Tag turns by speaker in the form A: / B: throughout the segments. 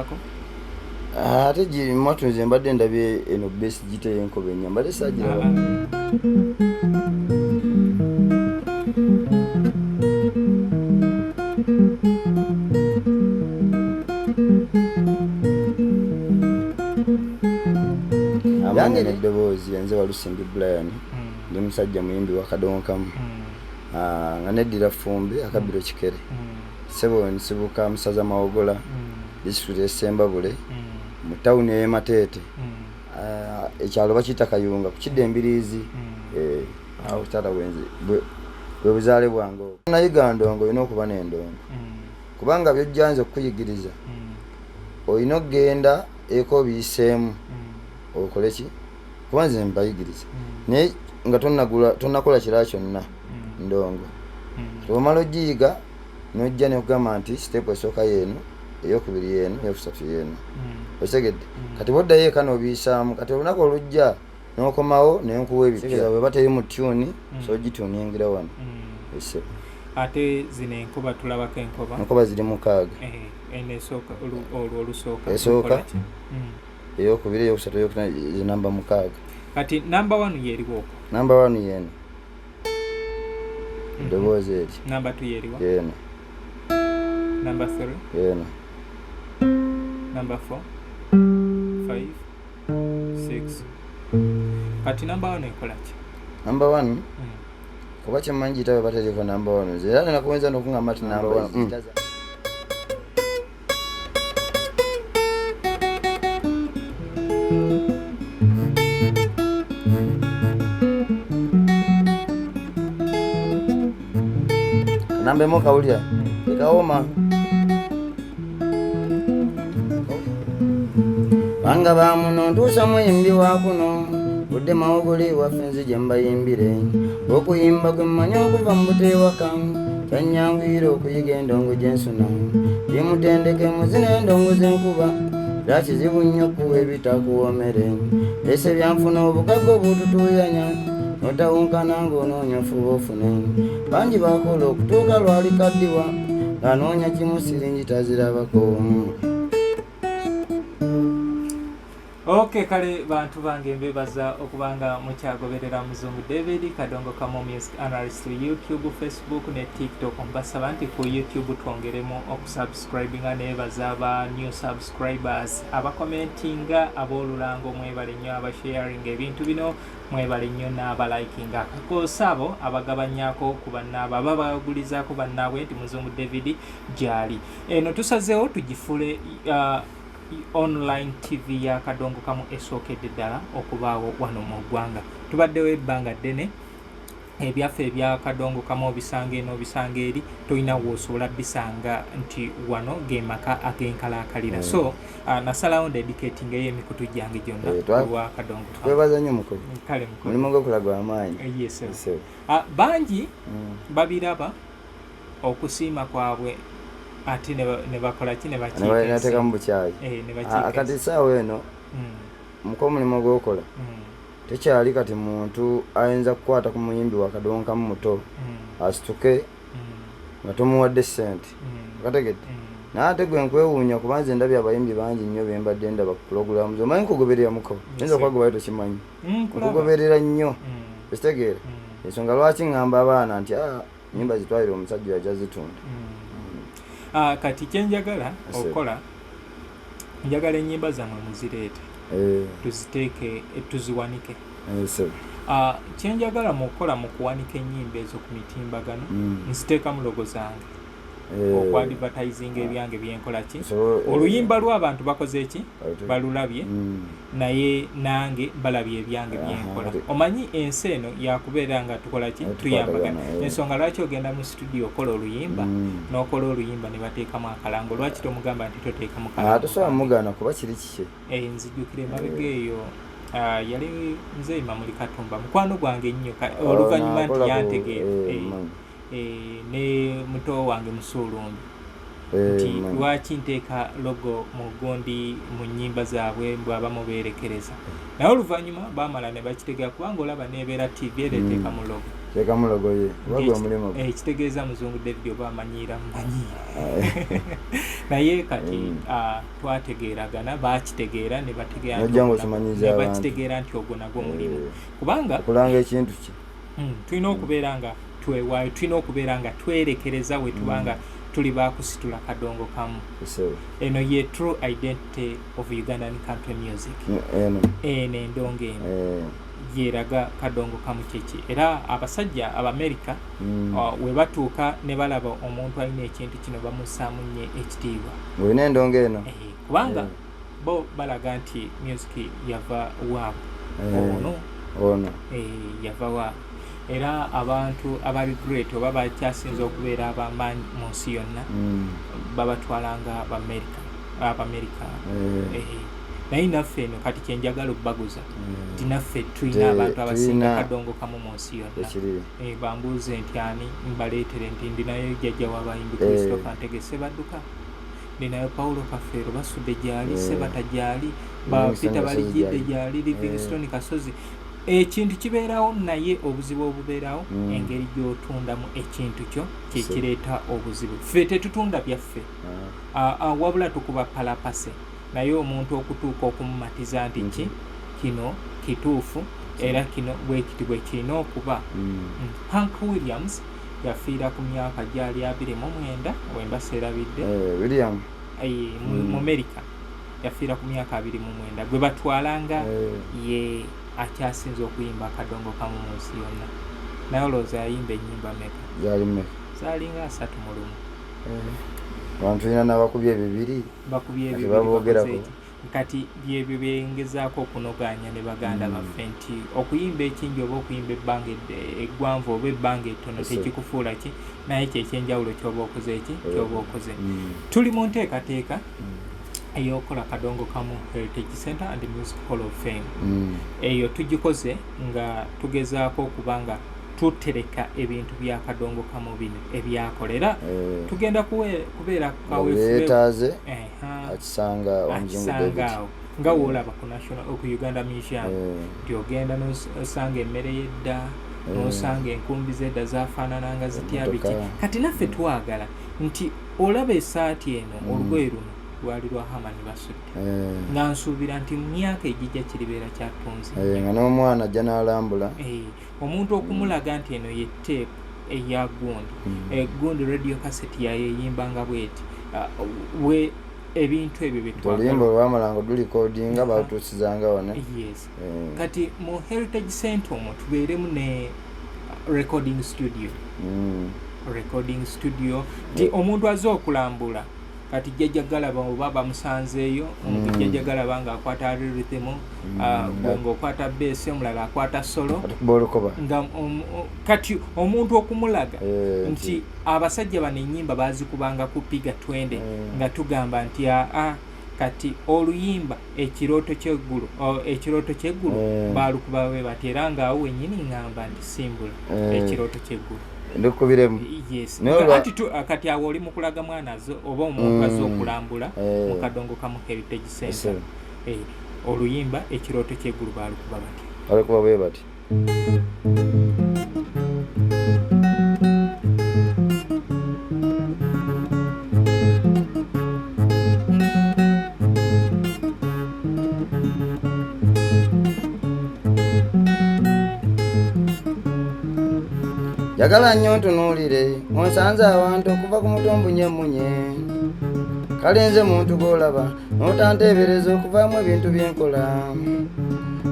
A: gituukako
B: ate gimwatunze mbadde ndabye eno besi giteye enkobe ennya mbadde saagiraba yange neddoboozi yenze Walusimbi Brian ndi musajja muyimbi wa kadonkamu nga neddira Fumbi Akabiro Kikere sebo nsibuka Musaza Mawogola disitulikiti y'Essembabule mu tawuni y'e Mateete ekyalo bakiyita Kayunga ku kidda Embiriizi awo taata bwenzi bwe buzaale bwange nayiga ndongo olina okuba n'endongo kubanga byojjanze okukuyigiriza olina okgenda eko obiyiseemu okole ki kuba nze mbayigiriza naye nga tonnakola kirala kyonna ndongo omala ogiyiga nojja nekugamba nti sitepu esooka yeeno eyokubiri yeeno eyokusatu yeeno osegedde kati boddayo eka n'obiyisaamu kati olunaku olujja n'okomawo nenkuwa ebitegeeza bwe bateri mu tyuni so ogituuningira wano ese
A: ate zino enkuba tulabako
B: enkuba ziri mukaaga
A: olwo olusooka
B: esooka eyokubiri eyokusatu eyokutano zinamba mukaaga
A: kati namba 1 yeriwo
B: namba 1 yeeno eddoboozi eri
A: namba 2 yeriwo
B: yeeno
A: namba 3
B: yeeno
A: namba 4 5 6 kati namba 1 ekola ki
B: namba 1 kuba kyemmanyi gitabe batereko namba 1 era nenakuwenza n'okungamba ti namba 1 namba emu kawulira ekawoma banga bamuno ntuusa muyimbi wakuno budde Mawogole waffe nzije mbayimbire okuyimba gwe mmanyi okuva mu buteewaka kyanyanguyira okuyiga endongo gyensuna bimutendeke muzina endongo z'enkuba lwakizibu nnyo okuwa ebitakuwomere ese byanfuna obugagga obututuyanya notawunkana ng'onoonya fuba ofune bangi bakola okutuuka lwali kaddiwa ng'anoonya kimu siringi tazirabako
A: Okay, kale bantu bange mbebaza okubanga mukyagoberera Muzungu David Kadongo Kamo Music Analyst YouTube, Facebook ne TikTok. Mbasaba nti ku YouTube twongeremo okusubscribinga nebaza aba new subscribers abakomentinga abolulango mwebale nnyo abasharing ebintu bino mwebale nnyo n'abalikinga akakosabo abagabanyako ku bannaabo ababagulizaako bannaabwe nti Muzungu David gyali eno tusazeewo tugifule online TV ya Kadongo Kamo esookedde ddala okubaawo wano mu ggwanga. Tubaddewo ebbanga ddene ebyaffe ebya Kadongo Kamo bisanga eno bisanga eri tolina woosobola bisanga nti wano ge maka ag'enkalaakalira. So nasalawo ndedicating eyo emikutu gyange gyonna olwa Kadongo Kamo.
B: Twebaza nnyo mukulu.
A: Kale mukulu.
B: Mulimu gw'okulaga amaanyi.
A: Yes. Bangi babiraba okusiima kwabwe ati ne bakola ki ne bakiika
B: ne bateeka mu bukyayi akati saawa eno muko omulimu gw'okola tekyali kati muntu ayinza kukwata ku muyimbi wa Kadongo Kamo muto asituke nga tomuwadde ssente akategedde naate gwe nkwewuunya kuba nze ndabye abayimbi bangi nnyo bembadde ndaba ku pulogulaamu zo manyi nkugoberera muko yinza okwagobayo tokimanyi nkugoberera nnyo ekitegeera ensonga lwaki ŋŋamba abaana nti nyimba zitwalire omusajja yajja zitunda
A: kati kyenjagala okola njagala ennyimba zammwe muzireete tuziteeke tuziwanike kyenjagala mukola mu kuwanika ennyimba ezo ku mitimbagano nziteeka mu logo zange okwadvertisinga ebyange byenkola ki oluyimba lw'abantu bakoze ki balulabye naye nange balabye ebyange byenkola omanyi ensi eno yakubeera nga tukola ki tuyambagana ensonga lwaki ogenda mu studio okola oluyimba n'okola oluyimba ne bateekamu akalango lwaki tomugamba nti toteekamu kalango
B: tosobola mugaana kuba kiri kiki
A: nzijjukira emabega eyo yali nze Mamuli Katumba mukwano gwange nnyo oluvannyuma nti yantegeera ne muto wange Musulumbi nti lwaki nteeka logo mu gundi mu nnyimba zaabwe bwaba mubeerekereza naye oluvannyuma baamala ne bakitegeera kubanga olaba neebeera TV ereteeka mu logo
B: leka mulogoye wagwe omulimu
A: kitegeeza muzungu David oba amanyiira naye kati twategeeragana bakitegeera ne bakitegeera nti ogwo nagwo mulimu kubanga
B: okulanga ekintu ki
A: tulina okubeera nga twewaayo, tulina okubeera nga twerekereza we tubanga tuli bakusitula kadongo kamu. Eno ye true identity of Ugandan country music. Eno endongo eno yeraga kadongo kamu kyeki. Era abasajja Abamerika we batuuka ne balaba omuntu alina ekintu kino bamusaamu nnyo ekitiibwa.
B: Olina endongo eno
A: kubanga bo balaga nti music yava waabwe ono yava waabwe. Era abantu abali great oba bakyasinza okubeera abamaanyi mu nsi yonna babatwalanga Abamerika. Naye naffe eno kati kyenjagala okubaguza nti naffe tulina abantu abasinga kadongo kamu mu nsi yonna. Bambuuze nti ani mbaleetere nti ndinayo jjajja w'abayimbi Christopher Ntegese badduka, ndinayo Paulo Kafeero basudde gyali, Sebata gyali, Peter Balijidde gyali, Livingstone Kasozi. Ekintu kibeerawo naye obuzibu obubeerawo engeri gy'otundamu ekintu kyo kyekireeta obuzibu. Ffe tetutunda byaffe wabula tukuba palapase, naye omuntu okutuuka okumumatiza nti kino kituufu era kino bwekiti bwe kirina okuba. Hank Williams yafiira ku myaka gyali 29 wemba seerabidde mu America yafiira ku myaka 29 gwe batwalanga ye akyasinza okuyimba kadongo kamu mu nsi yonna. Naye olowooza yayimba ennyimba mmeka? Zaalinga 3 mu lumu.
B: Abantu ina n'abakubye bibiri baboogerako
A: kati byebyo byengezaako okunoganya ne baganda baffe nti okuyimba ekingi oba okuyimba ebbanga eggwanvu oba ebbanga ettono tekikufuula ki, naye kyekyenjawulo kyoba okoze kyoba okoze. Tuli mu nteekateeka eyokola kadongo kamu Heritage Center and Music Hall of Fame. Eyo tugikoze nga tugezaako okubanga tutereka ebintu bya kadongo kamu bino ebyakolera tugenda kubeera
B: kaweefube akisanga omuzungu David
A: nga woolaba ku National ku Uganda Museum nti ogenda n'osanga emmere y'edda n'osanga enkumbi z'edda zaafaanananga zitya biki. Kati naffe twagala nti olaba essaati eno olugoye luno lwali lwa Hamani Basudde nga nsuubira nti mu myaka egijja kiribeera kyatunze
B: nga n'omwana ajja n'alambula
A: omuntu okumulaga nti eno ye tape eya Gundi Gundi radio cassette yayeyimbanga bweti we ebintu ebyo
B: oluyimba olwamalanga olulikodinga batuusizanga wano.
A: Kati mu Heritage Center omwo tubeeremu ne recording studio ti omuntu azze okulambula kati jjajja galaba oba bamusanzeeyo jjajja galaba nga akwata rhythm ng'okwata bass omulala akwata solo nga kati omuntu okumulaga nti abasajja bano ennyimba baazikubanga kupiga twende nga tugamba nti kati oluyimba ekirooto ky'eggulu baalukuba bwe bati era ngaawo wennyini ngamba nti simbula ekirooto ky'eggulu
B: ndikubiremu.
A: Kati awo oli mukulaga mwana oba omuntu azze okulambula mu kadongo kamu Heritage Center oluyimba ekirooto ky'eggulu baalukuba
B: bwe bati. Yagala nnyo ntunuulire onsanze abantu okuva ku mutombo nyemmunye kale nze muntu gw'olaba n'otanteebereza okuvaamu ebintu byenkola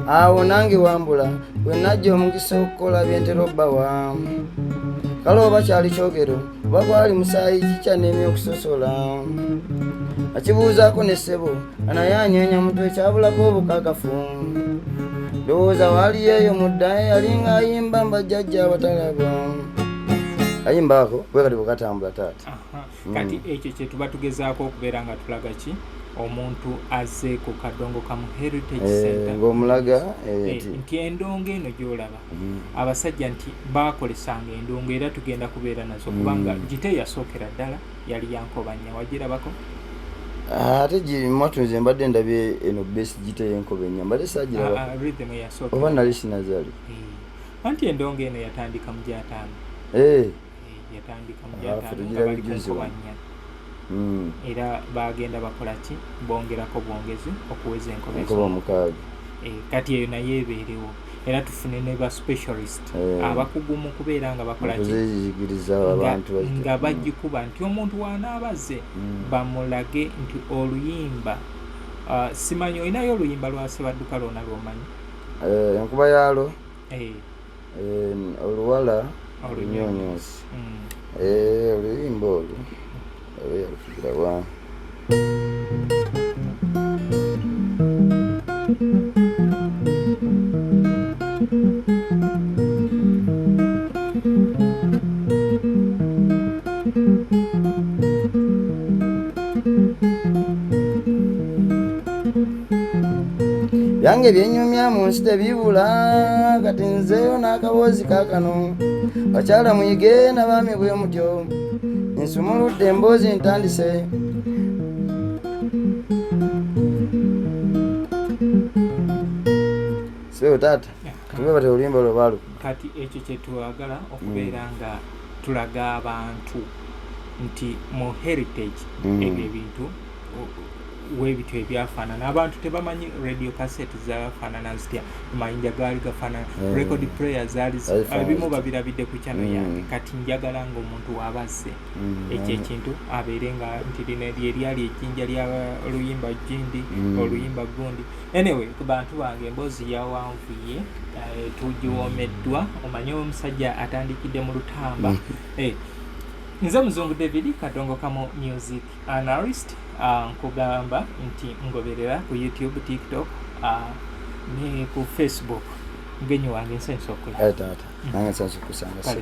B: awo nange wambula bwe najja omukisa okukola byentera obbawa kale oba kyali kyogero oba gwali musaayi kikya n'emi okusosola akibuuzaako ne ssebo naye anyeenya mutwe kyabulako obukakafu ndowooza waali eyo muddaye yalinga ayimba mbajjajja abatalaba ayimbaako bwe kati bwekatambula taata.
A: Kati ekyo kye tuba tugezaako okubeera nga tulaga ki omuntu azze ku kadongo kamu Heritage Center
B: ng'omulaga
A: nti endongo eno gy'olaba abasajja nti baakolesanga endongo era tugenda kubeera nazo kubanga gite yasookera ddala yali Yankobanya wagirabako
B: ate gimatunze mbadde ndabye eno besi gite y'Enkobanya mbadde saagiraba
A: rhythm yasookera
B: oba nali sinazali
A: anti endongo eno yatandika mu gy'ataano yatandika mu gy'ataano nga bali ku nkoba nnya era bagenda bakola ki bongerako bwongezi okuweza enkoba
B: omukaaga
A: kati eyo naye ebeerewo era tufune ne ba specialist abakugu mu kubeera nga bakola nga bagikuba nti omuntu waanaabazze bamulage nti oluyimba simanyi olinayo oluyimba lwa Ssebadduka lwona lwomanyi
B: enkuba yalo oluwala olunyonyosi oluyimba olwo yalukugira wa byange byenyumya mu nsi tebibula kati nzeyo n'akaboozi kaakano bakyala muyige n'abaami bwe mutyo nsumuludde emboozi ntandise sibeyo taata tube bate oluyimba olwo baalu
A: kati ekyo kye twagala okubeera nga tulaga abantu nti mu heritage ebyo ebintu webityo ebyafaanana abantu tebamanyi radio cassette zafaanana zitya amayinja gaali gafaanana record player zaali ebimu babirabidde ku channel yange kati njagala ng'omuntu wabazze ekyo ekintu abeere nga nti lino lyali ejjinja lya oluyimba jindi oluyimba gundi anyway ku bantu bange emboozi yawanvuye tugiwomeddwa omanye omusajja atandikidde mu Lutamba nze Muzungu David Kadongo Kamo music analyst nkugamba nti ngoberera ku YouTube, TikTok ne ku Facebook mgenyi wange nsenso okulaba
B: taata nange nsenso kusanga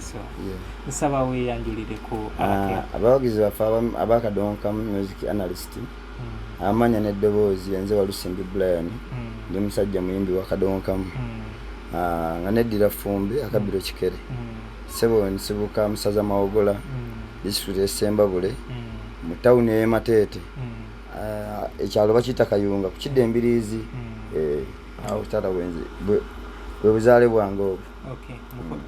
A: nsaba weeyanjulire ku
B: abawagizi baffe abakadongo Kamo music analyst amanya n'eddoboozi nze Walusimbi Brian ndi musajja muyimbi wa Kadongo Kamo nga neddira Fumbi akabiro Kikere sebo nsibuka Musaza Mawogola district esembabule mu town y'e Mateete ekyalo bakiyita Kayunga ku kidde Embiriizi awo tata wenze bwe buzaale bwange obwo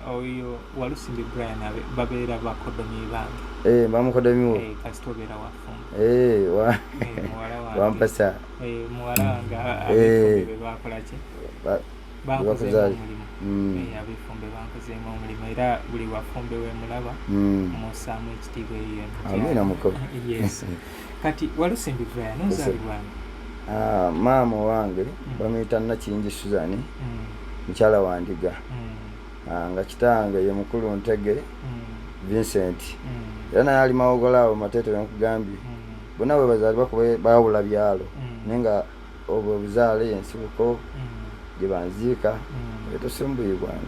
A: oyo Walusimbi Brian babeera bakodomi bange
B: bamukodomiwo
A: kasita obeera wafumba
B: wampasa
A: muwala wange abefumbe bakola ki bankozeemu omulimu abefumbe bankozeemu omulimu era buli wafumbe wemulaba musaamu ekitiibwa
B: amina muko
A: yes kati Walusimbi Brian ozaalibwange
B: maama wange bamuyita Nakingi Suzani mukyala wa Ndiga nga kitange ye mukulu Ntege Vincent era naye ali Mawogola Mateete nkugambye bonna bwe bazaalibwa kuba baawula byalo naye nga obwo buzaale ensibuko gye banziika etosumbuyi bwange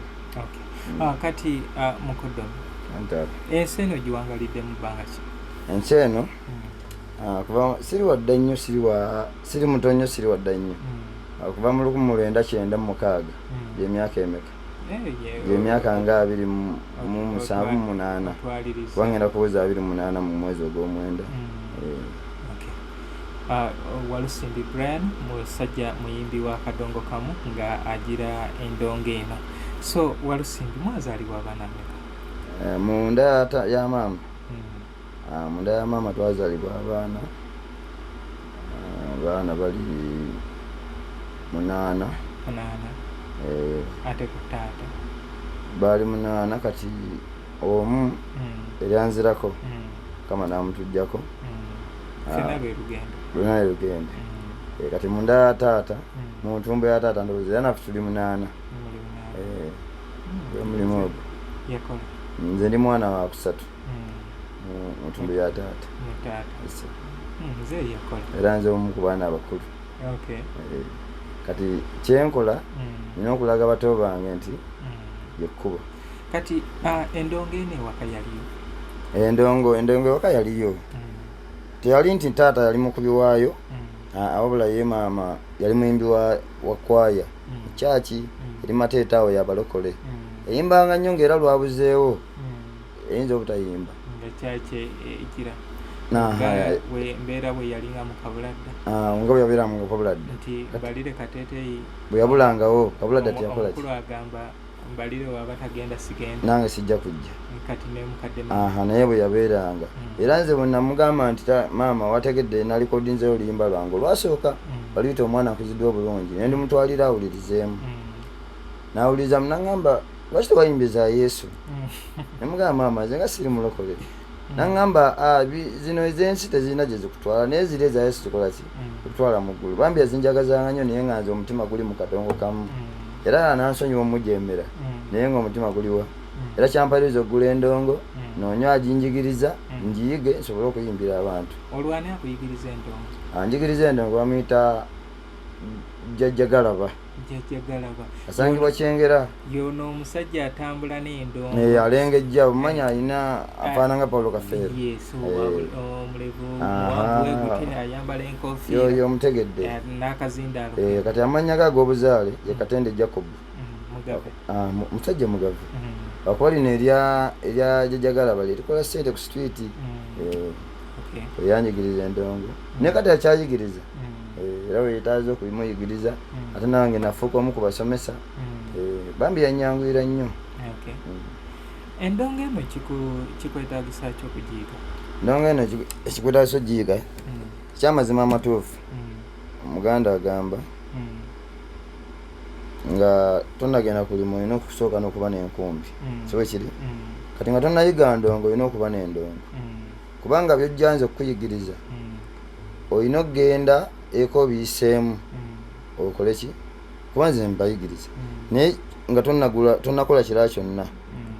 A: kati mukodomi ensi eno giwangalidde mu bbanga ki
B: ensi eno kuva siri wadda nnyo siri muto nnyo siri wadda nnyo kuva mu 1996 gy'emyaka emeka gy'emyaka nga 27 kubangenda kuweza 28 mu mwezi ogw'omwenda
A: Walusimbi Brian musajja muyimbi wa Kadongo Kamo nga agira endongo eno so Walusimbi mwazaalibwa abaana mmeka
B: munda ya maama munda ya maama twazaalibwa abaana bali 8
A: ate ku taata
B: bali 8 kati omu eryanzirako kama namutujjako lwena lugendo kati munda ya taata mu ntumbo ya taata ndowooza era naffe tuli 8 omulimu ogwo nze ndi mwana wa kusatu mu ntumbo ya taata era nze omu ku baana abakulu kati kyenkola nina okulaga bato bange nti yekkubo
A: kati endongo eno ewaka yaliyo
B: endongo ewaka yaliyo teyali nti taata yali mukubi waayo wabula ye maama yali muyimbi wa kwaya kyaki eri Mateete awo yabalokole eyimbanga nnyo ng'era lwabuzeewo eyinza obutayimba
A: mbeera bwe yalinga mu Kabuladda
B: nga bwe yabeera mu Kabuladda
A: nti balire Kateeteeyi
B: bwe yabulangawo Kabuladda teyakola
A: omukulu agamba mbalire waba tagenda sigenda
B: nange sijja kujja
A: kati ne mukadde
B: naye bwe yabeeranga era nze bwe namugamba nti maama wategedde nalikodinzeyo oluyimba lwange olwasooka baluyita omwana akuziddwa obulungi ne ndimutwalira awulirizeemu nawuliriza munagamba lwaki tewayimbiza Yesu nemugamba maama nze nga siri mulokole nagamba zino ez'ensi tezirina gye zikutwala naye ziri eza Yesu zikola ki kutwala mu ggulu bambi yazinjagazanga nnyo naye nga nze omutima guli mu kadongo kamu era nansonyiwa omujemera naye nga omutima guliwa era kyampaliriza okugula endongo noonywa aginjigiriza njiyige nsobole okuyimbira abantu.
A: Olwani akuyigiriza endongo?
B: Anjigiriza endongo bamuyita Jjajja Galaba.
A: Jjajja Galaba
B: asangibwa Kyengera.
A: Yono omusajja atambula n'endongo
B: alengejja bumanya alina afaananga Paulo Kafeero.
A: Yes, omulevu muwagwegute ayambala enkofiira
B: yoyo omutegedde
A: n'akazindaalo
B: kati amannya ge ag'obuzaale ye Katende Jacob.
A: Mugabe
B: musajja mugavu akuba lino erya Jjajja Galaba lirikola ssente ku street yanjigiriza endongo naye kati akyayigiriza era bwe yetaaza okubimuyigiriza ate nange nafuuka omu ku basomesa bambi yanyanguyira nnyo.
A: Endongo eno kikwetaagisa ki okugiyiga?
B: Endongo eno ekikwetaagisa okugiyiga kyamazima amatuufu omuganda agamba nga tonnagenda kulima olina okusooka n'okuba n'enkumbi kiba kiri kati nga tonnayiga ndongo olina okuba n'endongo kubanga byojjanze okukuyigiriza olina okgenda eko obiyiseemu okole ki kuba nze mbayigiriza naye nga tonnakola kirala kyonna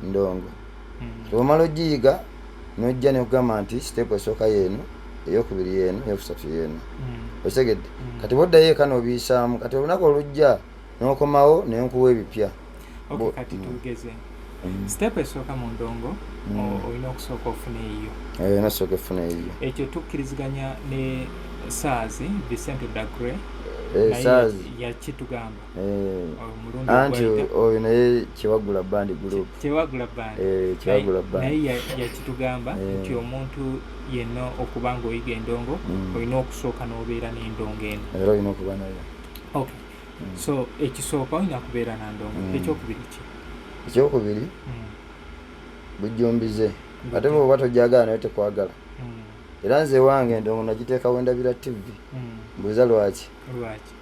B: ndongo omala ogiyiga nojja nekugamba nti siteepu esooka yeeno eyokubiri yeeno eyokusatu yeeno osegedde kati boddayo eka n'obiyisaamu kati olunaku olujja n'okomawo naye nkuwa ebipya.
A: Kati tugeze step esooka mu ndongo olina okusooka ofune eyo
B: nasooka efuna eyo
A: ekyo tukkiriziganya ne Saazi Vicente Dagre yakitugamba
B: anti oyo naye Kiwagula Band Group
A: naye yakitugamba nti omuntu yenna okuba nga oyiga endongo olina okusooka n'obeera n'endongo eno
B: era olina okuba nayo.
A: So ekisooka olina kubeera na ndongo. Ekyokubiri ki?
B: Ekyokubiri bujjumbize ate bw'oba tojagala naye tekwagala era nze wange endongo nagiteeka wendabira TV mbuuza lwaki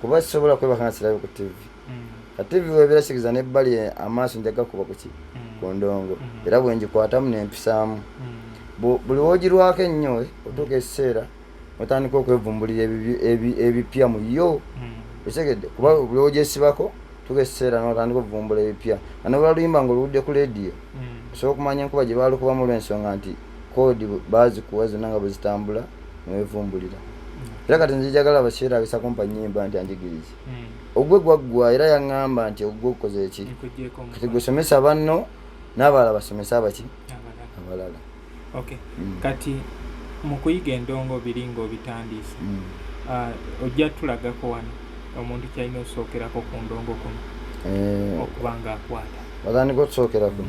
B: kuba sisobola kwebaka nga sirabe ku TV ka TV webirasikiza nebbali amaaso njaga kuba kuki ku ndongo era bwe ngikwatamu nempisaamu buli wogirwako ennyo otuuka ekiseera otandika okwevumbulira ebipya mu yo osegedde kuba buli wogyesibako tuuka ekiseera notandika okuvumbula ebipya nga nebaluyimba nga oludde ku lediyo osobola okumanya enkuba gye baalukubamu olw'ensonga nti koodi baazikuwa zonna nga bwe zitambula newevumbulira era kati nzijagala abakyeraagisa kumpa nnyimba nti anjigirize ogwe gwaggwa era yaŋŋamba nti ogwe okukoze eki kati gusomesa banno n'abalala basomesa abaki abalala.
A: Kati mu kuyiga endongo biri ng'obitandiise ojja tulagako wano omuntu kyalina osookerako ku ndongo kuno okuba nga akwata
B: batandika otusookerako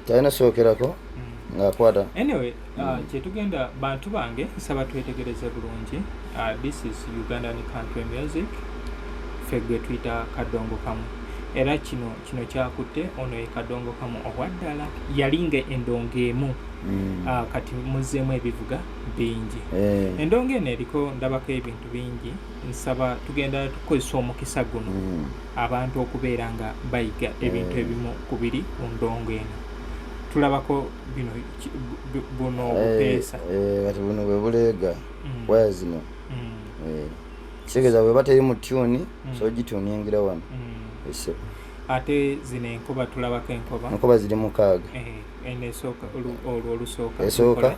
B: kyalina osookerako ng'akwata.
A: Anyway, kyetugenda bantu bange nsaba twetegereze bulungi. This is Ugandan country music ffe gwe tuyita Kadongo Kamu era kino kyakutte ono ye Kadongo Kamu owaddala yalinga endongo emu kati muzzeemu ebivuga bingi. Endongo eno eriko ndabako ebintu bingi nsaba tugenda tukozesa omukisa guno abantu okubeera nga bayiga ebintu ebimu ku biri ku ndongo eno. Tulabako buno obupeesa
B: kati buno bwe buleega waya zino kitegeeza bwe bateri mu tyuni so gituningira wano
A: ate zino enkuba tulabako
B: enkuba ziri mukaaga
A: enesooka olwo olusooka
B: esooka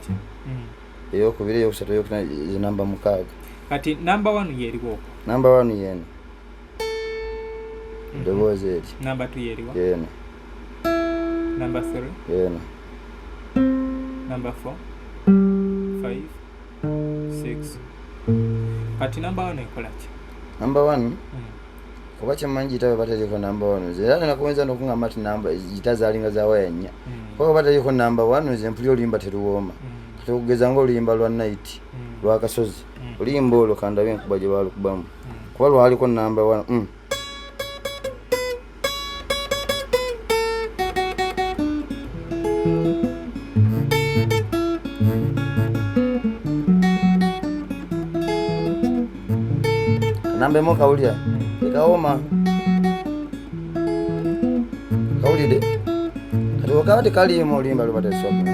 B: eyokubiri eyokusatu eyokuna zinamba mukaaga.
A: Kati namba 1 yeriwo
B: namba 1 yeeno eddoboozi eri
A: namba 2 yeriwo
B: yeeno
A: Number 3
B: yeeno
A: Number 4 5 6 kati namba 1 ekola ki?
B: Namba 1 kuba kyemmanyi gitabe bateriko namba 1 era nenakuweza n'okungamba ti namba gita zaalinga za waya nnya kuba bateriko namba 1 nze mpuli oluyimba teruwooma kati okugeza ng'oluyimba lwa night lwa kasozi oluyimba olwo kandabe enkuba gye baalukubamu kuba lwaliko namba 1 Nambe mo kawulya kaoma kawulide kati wakati kalimu olimba lubatesoku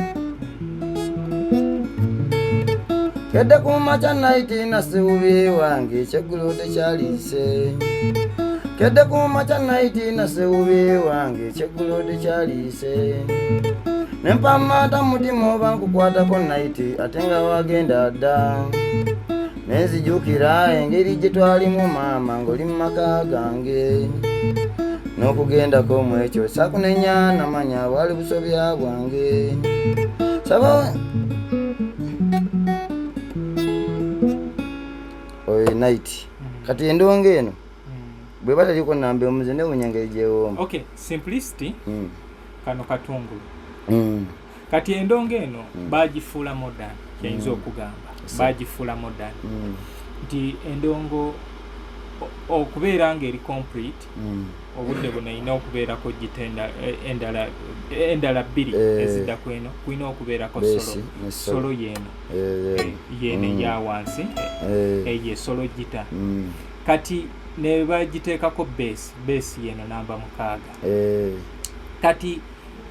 B: kedde kumaca naiti nasubi wange kyeggulo tekyaliise kedde kumaca naiti nasubi wange kyeggulo tekyaliise nempamata mutima oba nkukwatako naiti ate nga wagenda dda nenzijukira engeri gye twalimu maama ng'oli mu maka gange n'okugendako mu ekyo sakunenya namanya bwali busobya bwange saba oyo night kati endongo eno bwe bataliko nambe omuze ne bunyangeri gyewoma.
A: Okay, simplicity kano katungulu kati endongo eno bagifuula modern kyayinza okugamba bagifuula modern nti endongo okubeera ng'eri complete obudde buno erina okubeerako gitenda endala bbiri ezidda kweno kulina okubeerako solo yeeno eya wansi eyo esolo gita kati ne bagiteekako base yeeno namba 6 kati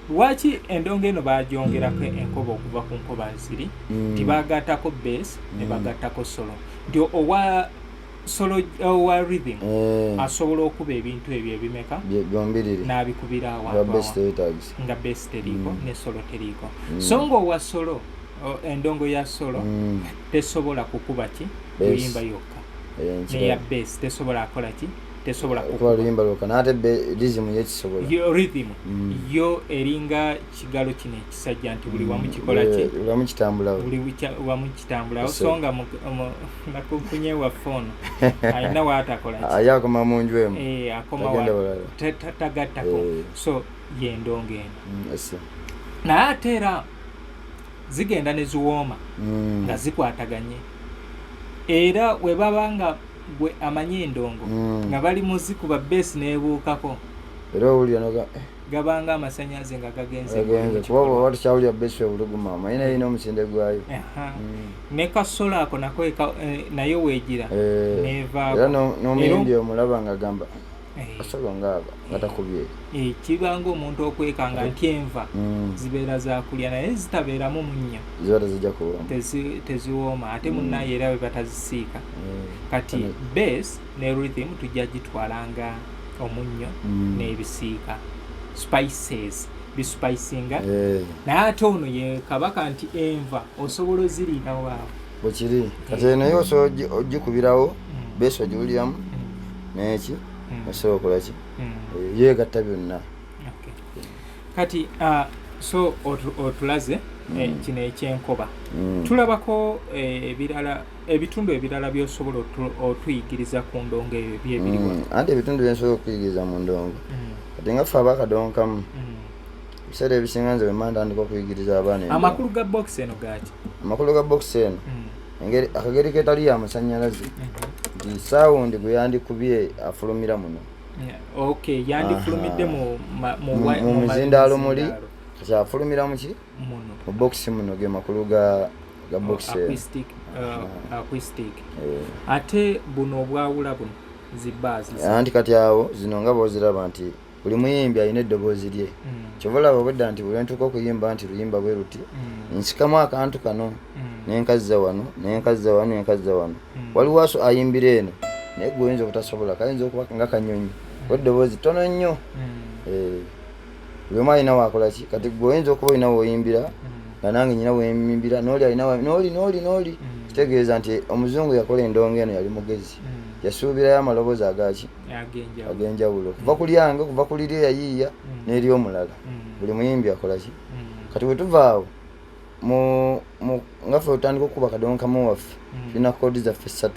A: waki endongo eno bagyongerako enkoba okuva ku nkoba ziri tibagattako base ne bagattako solo nti owa solo owa rhythm asobola okuba ebintu ebyo ebimeka n'abikubira awantu nga base teriiko ne solo teriiko so nga owa solo endongo ya solo tesobola kukuba ki luyimba yokka neya base tesobola akola ki tesobola
B: kukuba luyimba lwokka n'ate rhythm yekisobola
A: rhythm yo eringa kigalo kino ekisajja nti buli wamu kikola ki
B: buli wamu kitambulawo so nga nakufunye wa phone alina waatakola ki ayakoma mu nju emu
A: akoma tagattako so yendongo eno naye ate era zigenda ne ziwooma nga zikwataganye era we baba nga gwe amanyi endongo nga bali muzikuba base nebuukako
B: era owulira noga
A: gabanga amasanyaze nga gagenze
B: kuba bwaba tukyawulira base obuluguma amayina yina omusinde gwayo
A: ne kasola ako nako nayo weegira nevaako
B: era n'omuyimbi omulaba nga gamba asolo ngaaba nga takubye
A: kibanga omuntu okwekanga nti enva zibeera zakulya naye zitabeeramu munnyo
B: ziba tezijja kuwooma
A: teziwooma ate munnaye era we batazisiika kati base ne rhythm tujja gitwalanga omunnyo n'ebisiika spices bispicinga naye ate ono ye kabaka nti enva osobola oziriirawo awo
B: bwekiri kati eno yo osobola ogikubirawo base ogiwuliramu neki osobola okolaki yeegatta byonna
A: kati so otulaze kino ekyenkoba tulabako ebitundu ebirala byosobola otuyigiriza ku ndongo ebyo byebiriwa
B: anti ebitundu byensobola okuyigiriza mu ndongo kati nga ffe abakadonkamu ebiseera ebisinga nze bwemba ntandika okuyigiriza abaana
A: amakulu ga box eno gaki
B: amakulu ga box eno akageri ketali yamasanyalaze nti saawundi gwe yandikubye afulumira muno
A: okay yandifulumidde mu
B: muzindaalo muli kati afulumira muki mu box muno ge makulu ga box
A: acoustic ate buno obwawula buno zibaazi
B: anti kati awo zino nga boziraba nti buli muyimbi alina eddoboozi lye kyova olaba obwedda nti buli entuuka okuyimba nti luyimba bwe ruti nsikamu akantu kano nenkazza wano nenkazza wano nenkazza wano waliwo aso ayimbira eno naye gwe oyinza obutasobola kayinza okuba nga kanyonyi eddoboozi tono nnyo buli omu alina waakola ki kati gwe oyinza okuba olina woyimbira nga nange nyina weyimbira nooli alina nooli kitegeeza nti omuzungu yakola endongo eno yali mugezi yasuubirayo amaloboozi agaki ag'enjawulo kuva ku lyange kuva ku liri eyayiiya n'eri omulala buli muyimbi akola ki kati bwe tuva awo nga ffe otandika okuba kadonkamu waffe tulina koodi zaffe 3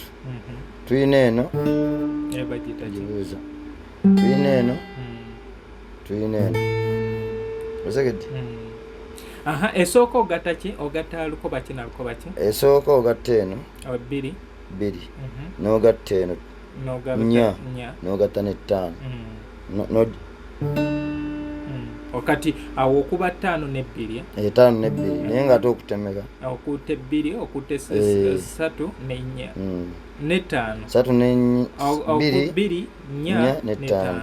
B: tulina eno gibuuza tulina eno tulina eno osegedde
A: esooka ogatta ki ogatta lukoba ki na lukoba ki
B: esooka ogatta eno
A: 2
B: n'ogatta eno 4 n'ogatta ne 5
A: Okati awo okuba 5 ne 2.
B: 5 ne 2 naye nga ate okutemeka.
A: Okutte 2 okutte 3 ne 4 ne 5.
B: 3 ne
A: 2 4
B: ne 5.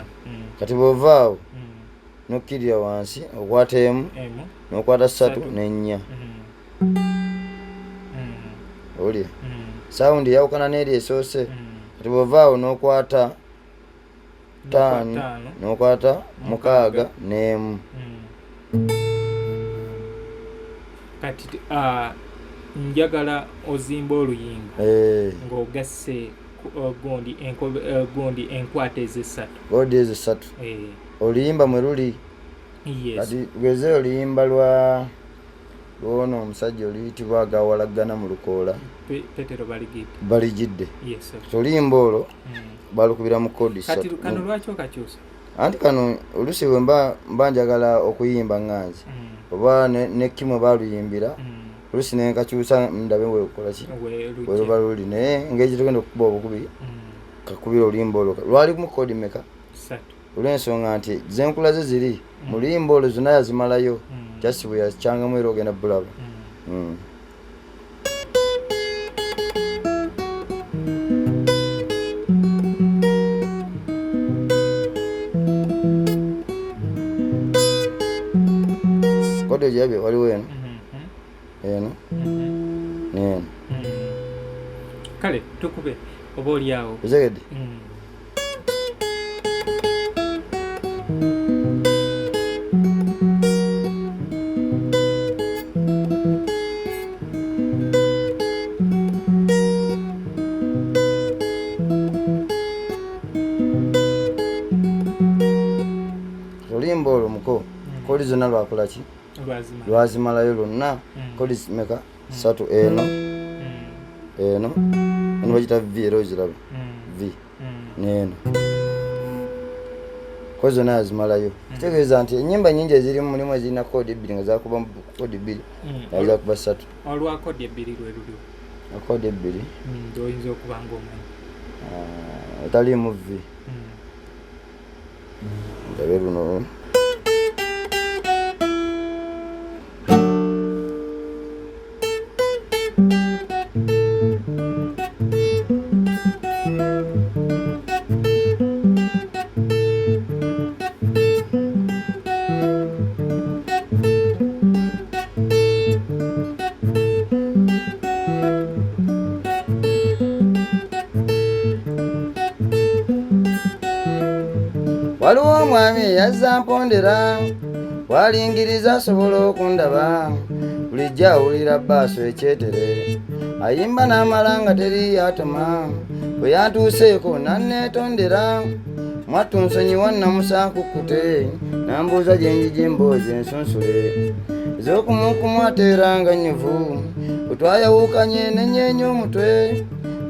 B: Kati bw'ovaawo nokkirira wansi okwata emu n'okwata 3 ne 4. Olya saundi yawukana n'eri esoose. Kati bw'ovaawo n'okwata 5 n'okwata 6 n'emu.
A: Kati njagala ozimba oluyimba ng'ogasse gundi enkwata ez'essatu.
B: Odi ez'essatu oluyimba mwe luli. Kati lweze oluyimba lwono omusajja oluyitibwa agawalaggana mu lukoola
A: Petero
B: baligidde. Oluyimba olwo balukubira mu kodi 3.
A: Kati kano lwaki okakyusa?
B: Anti kano olusi bwe mba njagala okuyimba nganzi oba ne kimwe baluyimbira olusi nenkakyusa ndabe wekola ki we luba luli naye engeri tugenda okukuba obukubi kakubira oluyimba olwo lwali mu kodi meka
A: 3
B: olw'ensonga nti zenkulaze ziri mu luyimba olwo zonna yazimalayo just bwe yakyangamu era ogenda bulaba. Kodi ojabye waliwo eno n'eno.
A: Kale tukube oba oliawo
B: ozegedde. Oluyimba olwo muko kodi zonna lwakola ki lwazimalayo lwonna. Kodi meka 3 eno bagita V era oziraba V n'eno kodi zonna yazimalayo. Kitegeeza nti ennyimba nnyingi ezirimu mulimu ezirina kodi 2 nga zakuba mu kodi 2 zakuba 3.
A: olwa kodi 2 lwe luli
B: kodi 2
A: oyinza okuba ng'omanyi
B: etaliimu V. Ndabe luno waliwo omwami yazza mpondera walingiriza asobola okundaba bulijjo awulira bbaaso ekyetere ayimba n'amala nga teri yatoma bwe yantuuseeko nanneetondera mwattu nsonyiwa nnamusankukkute nambuuza gye njija emboozi ensunsule ez'okumukumu ateeranga nnyuvu bwetwayawukanye nenyeenya omutwe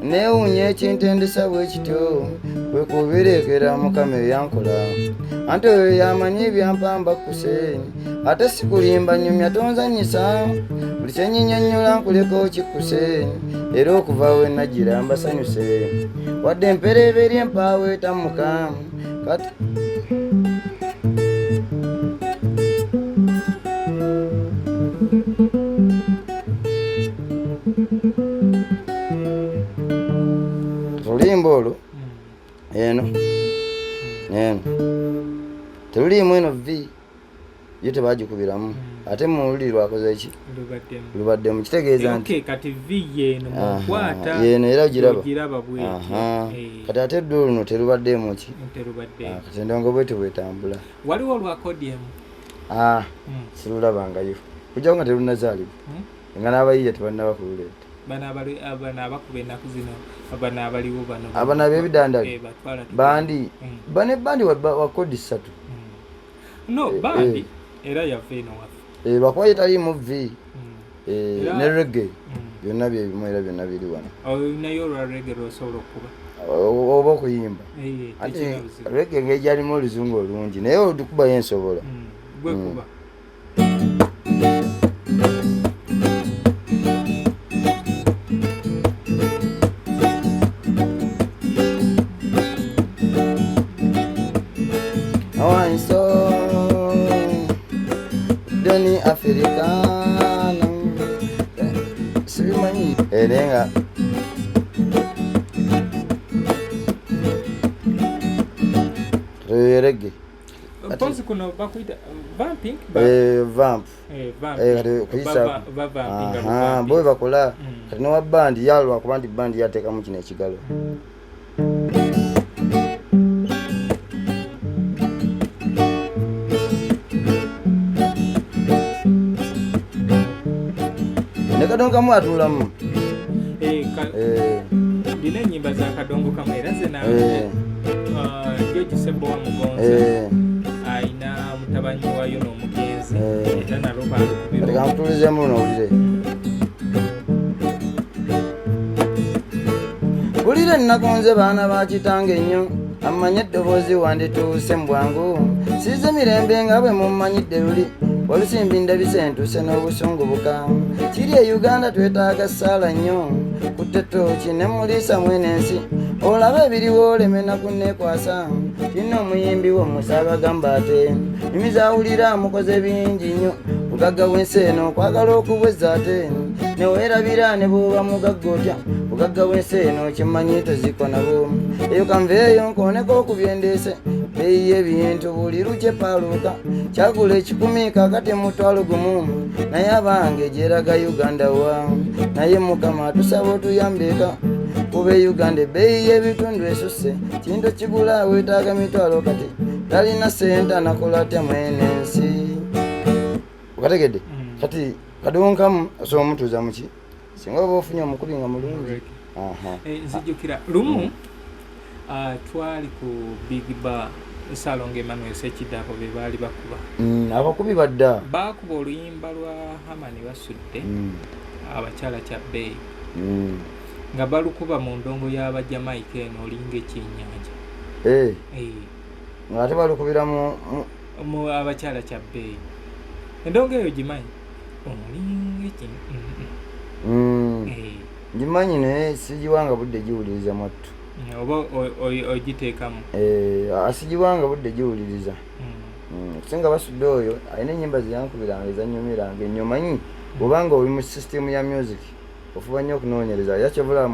B: neewuunya ekintendesa bwe kityo kwe kubireekera mukama eyankola anti oyo yamanyi ebyampamba kkuse ate sikulimba nnyumya tonzanyisa buli kyenyinyonnyola nkuleko kikkuse era okuva we nagira mbasanyuse wadde empereeberye empaawo etammuka kati oluyimba olwo eno n'eno teruliimu eno V yo tebagikubiramu ate mululi lwakoze ki lubaddemu kitegeeza nti
A: kati V yeno mukwata
B: yeno era ogiraba
A: kati
B: ate eddu luno terubaddemu ki kati endongo bwete bwetambula.
A: Waliwo olwa kodiemu
B: sirulabangayo kujjawo nga terunazaalibwa nga n'abayiiya tebannabakululeeta
A: bano abakuba ennaku zino bano abaliwo
B: abana ab'ebidandali bandi bane wa kodi 3
A: bandi era yava eno waffe
B: bakuba yetaliimu V ne reggae byonna byebimu era byonna biri wano.
A: Naye olwa reggae lwosobola okuba
B: oba okuyimba ati reggae ngeri gyalimu oluzungu olungi naye olukuba yensobola
A: gwekuba
B: Doni Africano sibimanyi erenga reggae
A: Pose kuno bakuita vamping
B: vamp
A: kuisa
B: aha boy bakola kati no bandi yalwa kubandi bandi yateka mu kino ekigalo Kadongo kamu atulamu
A: dine nyimba za kadongo kama eraze na George Sebo wa Mugonza aina mutabanyi wayo no mugenzi era na roba
B: kubiro kamtulize muno ulire ulire nakonze bana bakitange nnyo amanye dobozi wande tusembwangu size mirembe ngabe mumanyidde luli olusimbi ndabisentu seno obusungu buka kiri e Uganda twetaaga sala nnyo kutetooki ne mulisa mwenensi olaba ebiriwo olemena kunnekwasa kino omuyimbi w'omusaba gamba ate nimizawulira mukoze bingi nnyo bugagga bw'ensi eno okwagala okubweza ate neweerabira ne bw'oba mugagga otya bugagga bw'ensi eno kimanyi toziko nabo eyo kanveeyo nkooneko okubyendeese beeyi y'ebintu buli lukye paaluuka kyagula 10 kakati mutwalo gumu naye abange gyeraga Uganda wa naye mukama atusaba otuyambeka kuba Uganda beeyi y'ebitundu esusse kintu kigula weetaaga mitwalo kati talina sente anakola atya mwenensi ukategedde kati kadonkamu asobola omutuuza muki singa oba ofunye omukubi nga mulungi
A: nzijukira lumu twali ku Big Bar Salonga Emmanuel Sekidako be baali bakuba
B: abakubi badda
A: bakuba oluyimba lwa Hamani basudde abakyala kya Bay nga balukuba mu ndongo y'Abajamaika eno olinga ekyennyanja
B: ng'ate balukubira
A: mu abakyala kya Bay endongo eyo gimanyi olinga
B: gimanyi naye sigiwanga budde giwuliriza mwattu
A: oba ogiteekamu
B: asigiwanga budde giwuliriza kusinga basudde oyo alina ennyimba zeyankubiranga ezannyumiranga ennyo manyi bw'obanga oli mu system ya music ofuba nnyo okunoonyereza yakyebula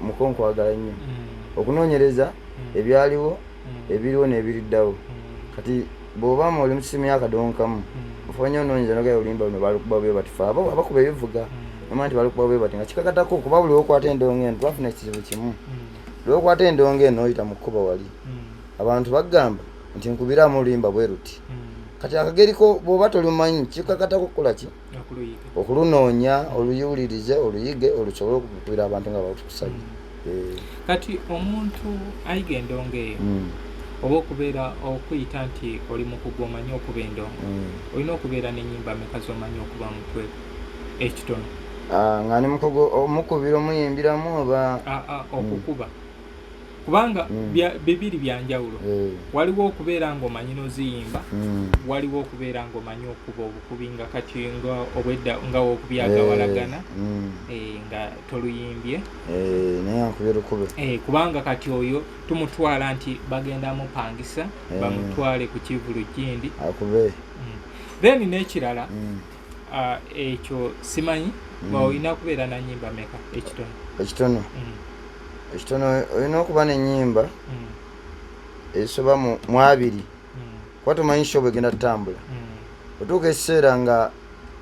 B: mukonkwagala nnyo okunoonyereza ebyaliwo ebiriwo n'ebiriddawo kati bw'oba oli mu system y'akadonkamu ofuba nnyo onoonyereza nogaye olimba luno balukuba bwe batifa abakuba ebivuga nomanya nti balukuba bwe bati nga kikakatako kuba buli okwata endongo eno twafuna ekizibu kimu lwokwata endongo eno oyita mu kkuba wali abantu bagamba nti nkubiramu oluyimba bwe ruti kati akageriko bw'oba tolumanyi kikakatako kukola ki okulunoonya oluyiwulirize oluyige olusobole okukubira abantu nga batukusabye
A: kati omuntu ayiga endongo eyo oba okubeera okuyita nti oli mukugu omanyi okuba endongo olina okubeera n'ennyimba meka z'omanyi okuba mutwe ekitono
B: nga ne mukugu omukubira omuyimbiramu oba
A: okukuba kubanga bibiri byanjawulo waliwo okubeera ng'omanyi n'oziyimba waliwo okubeera ng'omanyi okuba obukubi nga kati nga obwedda nga wokubyagawalagana nga toluyimbye
B: naye ankubye lukube
A: kubanga kati oyo tumutwala nti bagenda mupangisa bamutwale ku Kivulu Gindi
B: akube
A: then n'ekirala ekyo simanyi olina kubeera na nnyimba meka ekitono olina okuba n'ennyimba esoba mu 2 kuba tomanyi shobo egenda tutambula otuuka ekiseera nga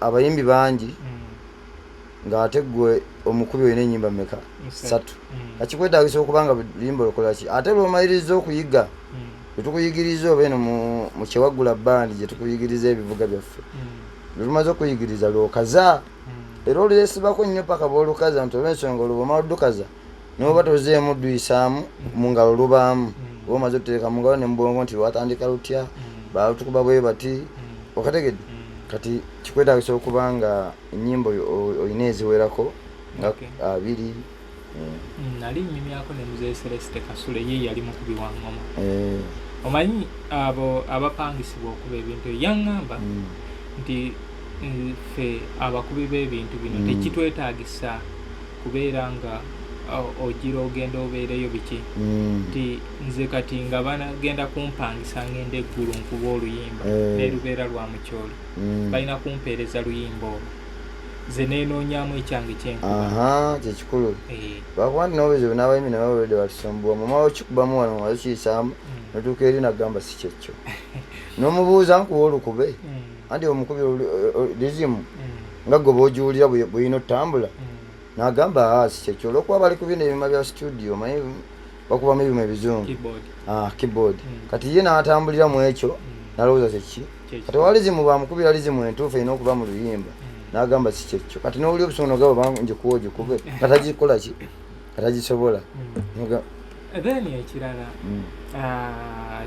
A: abayimbi bangi ng'ate ggwe omukubi olina ennyimba meka 3 kakikwetaagisa okuba nga luyimba olukola ki ate lw'omaliriza okuyiga lwetukuyigiriza oba eno mu Kyewaggula bandi gye tukuyigiriza ebivuga byaffe lwetumaze okuyigiriza lwokaza era oluyesibako nnyo paka bw'olukaza nti olw'ensonga olw'omala oddukaza noba tozeemu duyisaamu mu ngalo lubaamu oba omaze otuteeka mu ngalo ne mubwongo nti lwatandika lutya batukuba bwe bati okategedde kati kikwetaagisa okuba nga ennyimba olina eziwerako nga 2 nali nyumyako ne Mzee Celeste Kasule ye yali mukubi wa ngoma omanyi abo abapangisibwa okuba ebintu yaŋŋamba nti ffe abakubi b'ebintu bino tekitwetaagisa kubeera nga ogira ogenda obeereyo biki nti nze kati nga banagenda kumpangisa ngenda eggulu nkuba oluyimba nerubeera lwa mukyolo balina kumpeereza luyimba olwo ze nenoonyamu ekyange kyenkuba
B: kyekikulu bakuba nti n'obuzibu n'abayimbi nabawulidde batusumbuwa mumala okikubamu wano wazikiyisaamu notuuka eri nagamba si kyekyo n'omubuuza nkuba olukube anti omukubi lizimu nga gwe boogiwulira bweyina otambula nagamba si kyekyo olwokuba bali kubina ebyuma bya studio manyi bakubamu ebyuma ebizungu keyboard kati ye n'atambulira mu ekyo nalowooza kyeki kati walizimu bamukubira lizimu entuufu erina okuba mu luyimba nagamba si kyekyo kati n'owuli obusobono gabo njikuwa ogikube katagikola ki katagisobola
A: then ekirala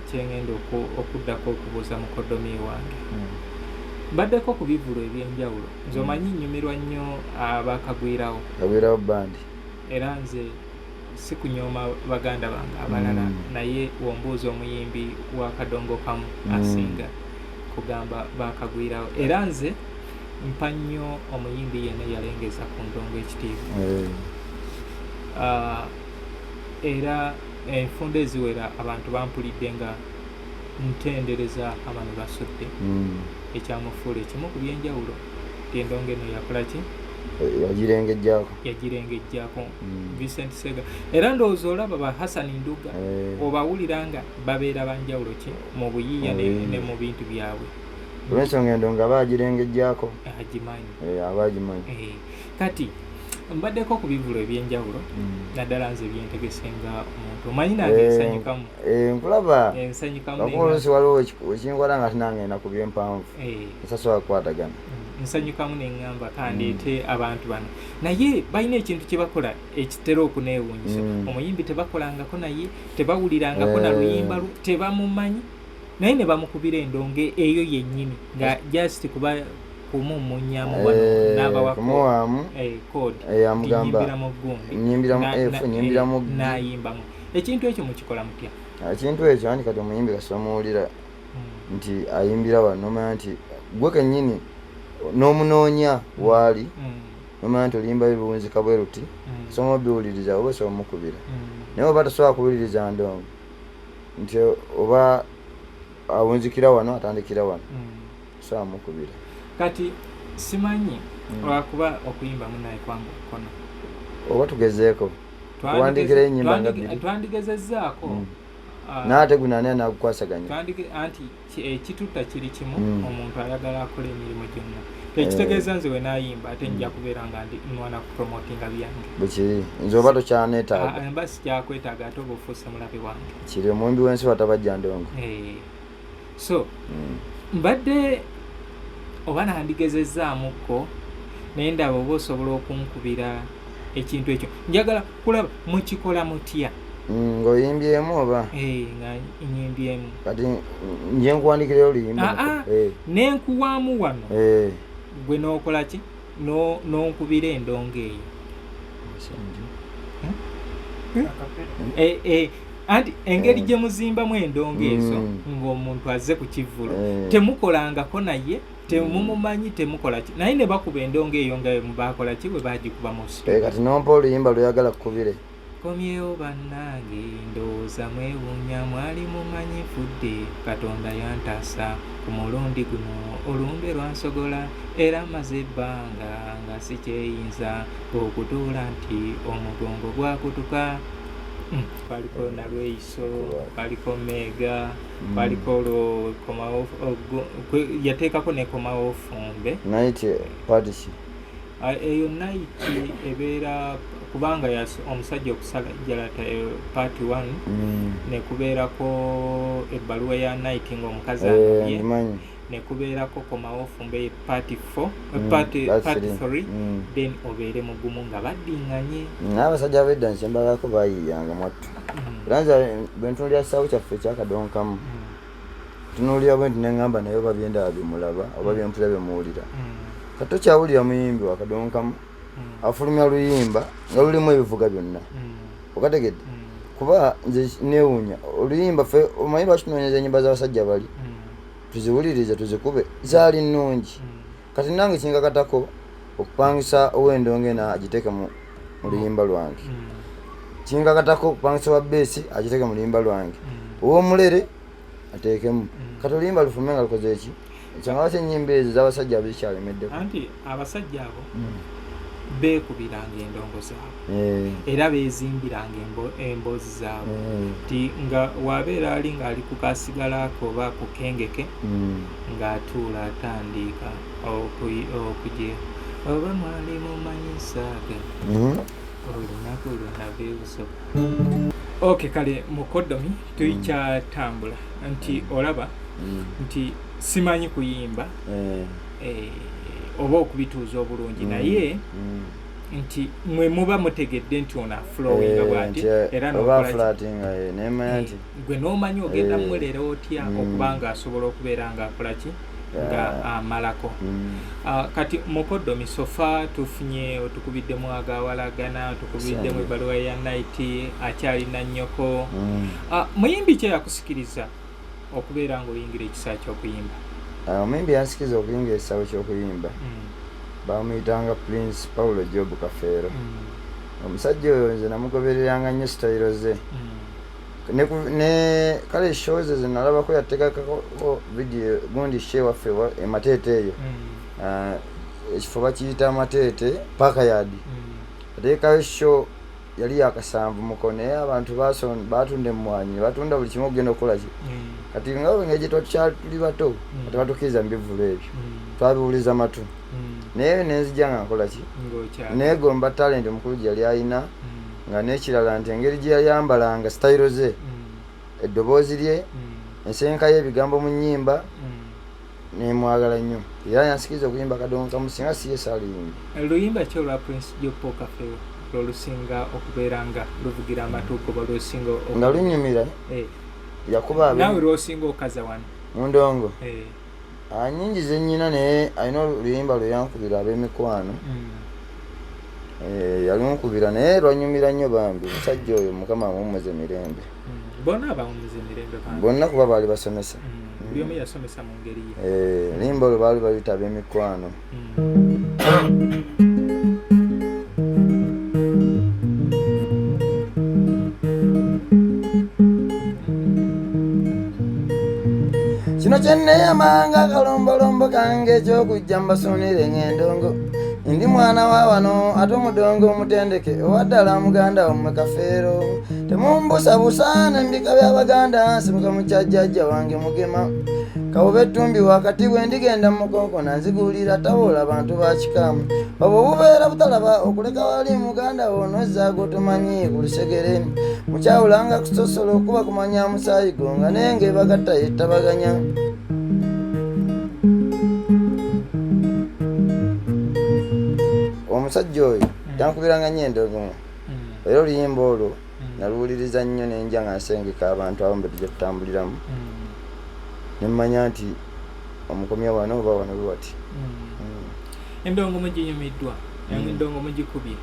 A: kyengenda okuddako okubuuza mukodomi wange mbaddeko ku bivulo ebyenjawulo nze omanyi nnyumirwa nnyo abakagwirawo bandi era nze si kunyooma baganda bange abalala naye wombuuza omuyimbi wa kadongo kamu asinga kugamba bakagwirawo era nze mpa nnyo omuyimbi yenna yalengeza ku ndongo ekitiibwa era enfunda eziwera abantu bampulidde nga ntendereza abano basudde ekyamufuula ekimu ku byenjawulo endongo eno yakola ki yagirengejjaako Vincent Sega era ndowooza olaba ba Hassan Nduga obawulira nga babeera banjawulo ki mu buyiiya ne mu bintu byabwe
B: olw'ensonga endongo abagirengejjaako
A: abagimanyi kati mbaddeko ku bivulo ebyenjawulo naddala nze byentegesenga omuntu omanyi nange ensanyukamu
B: nkulaba ensanyukamuolusi waliwo ekinkola nga tinangenda ku byempanvu esasobola kukwatagana
A: nsanyukamu neŋŋamba kandeete abantu bano naye balina ekintu kye bakola ekitera okuneewuunyisa omuyimbi tebakolangako naye tebawulirangako na luyimba tebamumanyi naye ne bamukubira endongo eyo yennyini nga just kuba kumumunyamu wano n'abawakumuwaamu kode nyimbiramu gundi n'ayimbamu ekintu ekyo mukikola mutya
B: ekintu ekyo anti kati omuyimbi kasomuwulira nti ayimbira wano nomanya nti gwe kennyini n'omunoonya waali nomanya nti oluyimba bibuwunzika bwe ruti soma obiwuliriza oba osobola omukubira naye oba tasobola kuwuliriza ndongo nti oba awunzikira wano atandikira wano sobola mukubira
A: kati simanyi lwakuba okuyimba munaye kwangu kono
B: oba tugezeeko tuwandikira ennyimba nga bbiri
A: twandigezezzaako
B: naate gunane nakukwasaganya
A: anti ekitutta kiri kimu omuntu ayagala akola emirimu gyonna ekitegeeza nze we nayimba ate nja kubeera nga nwana kupromotinga byange
B: bwekiri nze oba tokyaneetaaga
A: emba sikyakwetaaga ate oba ofuuse mulabe wange
B: kiri omumbi w'ensi watabajja ndongo
A: so mbadde oba nandigezezzaamukko naye ndaba oba osobola okunkubira ekintu ekyo njagala kulaba mukikola mutya
B: ng'oyimbyemu oba
A: nga nyimbyemu
B: kati nje nkuwandikirayo oluyimba
A: nenkuwaamu wano gwe n'okola ki n'onkubira endongo eyo anti engeri gye muzimbamu endongo ezo ng'omuntu azze ku kivvulo temukolangako naye temumumanyi temukola ki naye ne bakuba endongo eyo nga bakola ki bwe bagikuba mu
B: kati nompa oluyimba luyagala kukubire
A: komyewo bannange ndowooza mwewuunya mwali mumanyi fudde katonda yantaasa ku mulundi guno olumbe lwansogola era maze ebbanga nga sikyeyinza okutuula nti omugongo gwakutuka paliko nalweiso paliko mega paliko yateekako nekomawo fumbe
B: naiti patisi
A: eyo naiti ebeera kubanga omusajja okusala jalata part 1 nekubeerako ebbaluwa ya naiti ng'omukazi anobye nekubeerako komawo fumbe part 3 then obeere mugumu nga baddinganye
B: n'abasajja bedda nkyembalako bayiyanga mwattu lanza bwentunulira kisawo kyaffe ekyakadonkamu tunuulira bwe nti neŋŋamba naye oba byendaba bimulaba oba byempula byemuwulira kati tokyawulira muyimbi wakadonkamu afulumya luyimba nga lulimu ebivuga byonna okategedde kuba nze neewuunya oluyimba ffe omanyi lwakinoonyeza ennyimba z'abasajja bali tuziwulirize tuzikube zaali nnungi kati nange kingakatako okupangisa ow'endongo ena agiteeke mu luyimba lwange kinkakatako kupangisa wa besi agiteke mu luyimba lwange ow'omulere ateekemu kati oluyimba lufume nga lukoze eki ekyangala ky'ennyimba ezo z'abasajja abezikyalemeddeku
A: anti abasajja abo beekubiranga endongo zaabwe era beezimbiranga emboozi zaabwe ti nga wabeera ali ng'ali ku kasigalako oba ku kengeke ng'atuula atandika okuje oba mwali mumanyisage olunaku lwonna beebusoka. Okay, kale mukoddomi tuyikyatambula nti olaba nti simanyi kuyimba oba okubituuza obulungi naye nti mwe muba mutegedde nti ona flowing bwati era gwe n'omanyi ogenda mwereera otya okubanga asobola okubeera ng'akola ki nga amalako. Kati mukoddomi sofa tufunye otukubiddemu agawalagana otukubiddemu ebbaluwa ya night akyalina nnyoko muyimbi kye yakusikiriza okubeera ng'oyingira ekisa ky'okuyimba?
B: Omuyimbi yansikiriza okuyingira ekisaawe ky'okuyimba bamuyitanga Prince Paulo Job Kafeero. Omusajja oyo nze namugobereranga nnyo sitayiro ze ne kale shows ze nalabako yatekako video gundi she waffe emateete eyo ekifo bakiyita amateete paka yadi ateekayo show yali yakasanvu mukone abantu batunde mwanyi batunda buli kimu ogenda okukola ki kati nga wengeje tuli bato atabatukiriza mbivulo ebyo twabiwuliza matu naye nenzija nga nkola ki negomba talent omukulu gye yali ayina nga n'ekirala nti engeri gye yayambalanga sitayiro ze eddoboozi lye ensenka y'ebigambo mu nnyimba nemwagala nnyo era yansikiriza okuyimba Kadongo Kamu singa siye saaliyimbi.
A: Luyimba ki olwa Prince Job Kafeero lwolusinga okubeera nga luvugira amatuuko oba lwosinga
B: nga lunyumira yakuba
A: nawe lwosinga okaza wano
B: mundongo nyingi ze nnyina naye alina oluyimba lwe yankubira ab'emikwano yalinkubira naye lwanyumira nnyo bambi musajja oyo Mukama amumuze mirembe
A: bonna abawumuze mirembe
B: bonna kuba baali basomesa
A: buli omu yasomesa mu ngeri ye
B: limba olwo baali bayita ab'emikwano. Kino kyenneyamanga kalombolombo kange ekyokujja mbasonere ng'endongo ndi mwana wa wano ate omudongo omutendeke owaddala muganda wammwe Kafeero temumbusabusa n'embika by'Abaganda nsibuka mu kyajjajja wange Mugema kawuba ettumbi wakati bwe ndigenda mu mukonkona nziguulira taboola abantu ba kikamu obwo bubeera butalaba okuleka wali muganda wo nozaago tomanyi ku lusegere mukyawulanga kusosola okuba kumanya musaayi go nga naye ng'ebagatta yettabaganya. Omusajja oyo yankubiranga nnyo endongo era oluyimba olwo naluwuliriza nnyo nenja nga nsengeka abantu abo mbe tujja tutambuliramu nemmanya nti omukomya wano oba wano lwati.
A: Endongo muginyumiddwa endongo mugikubye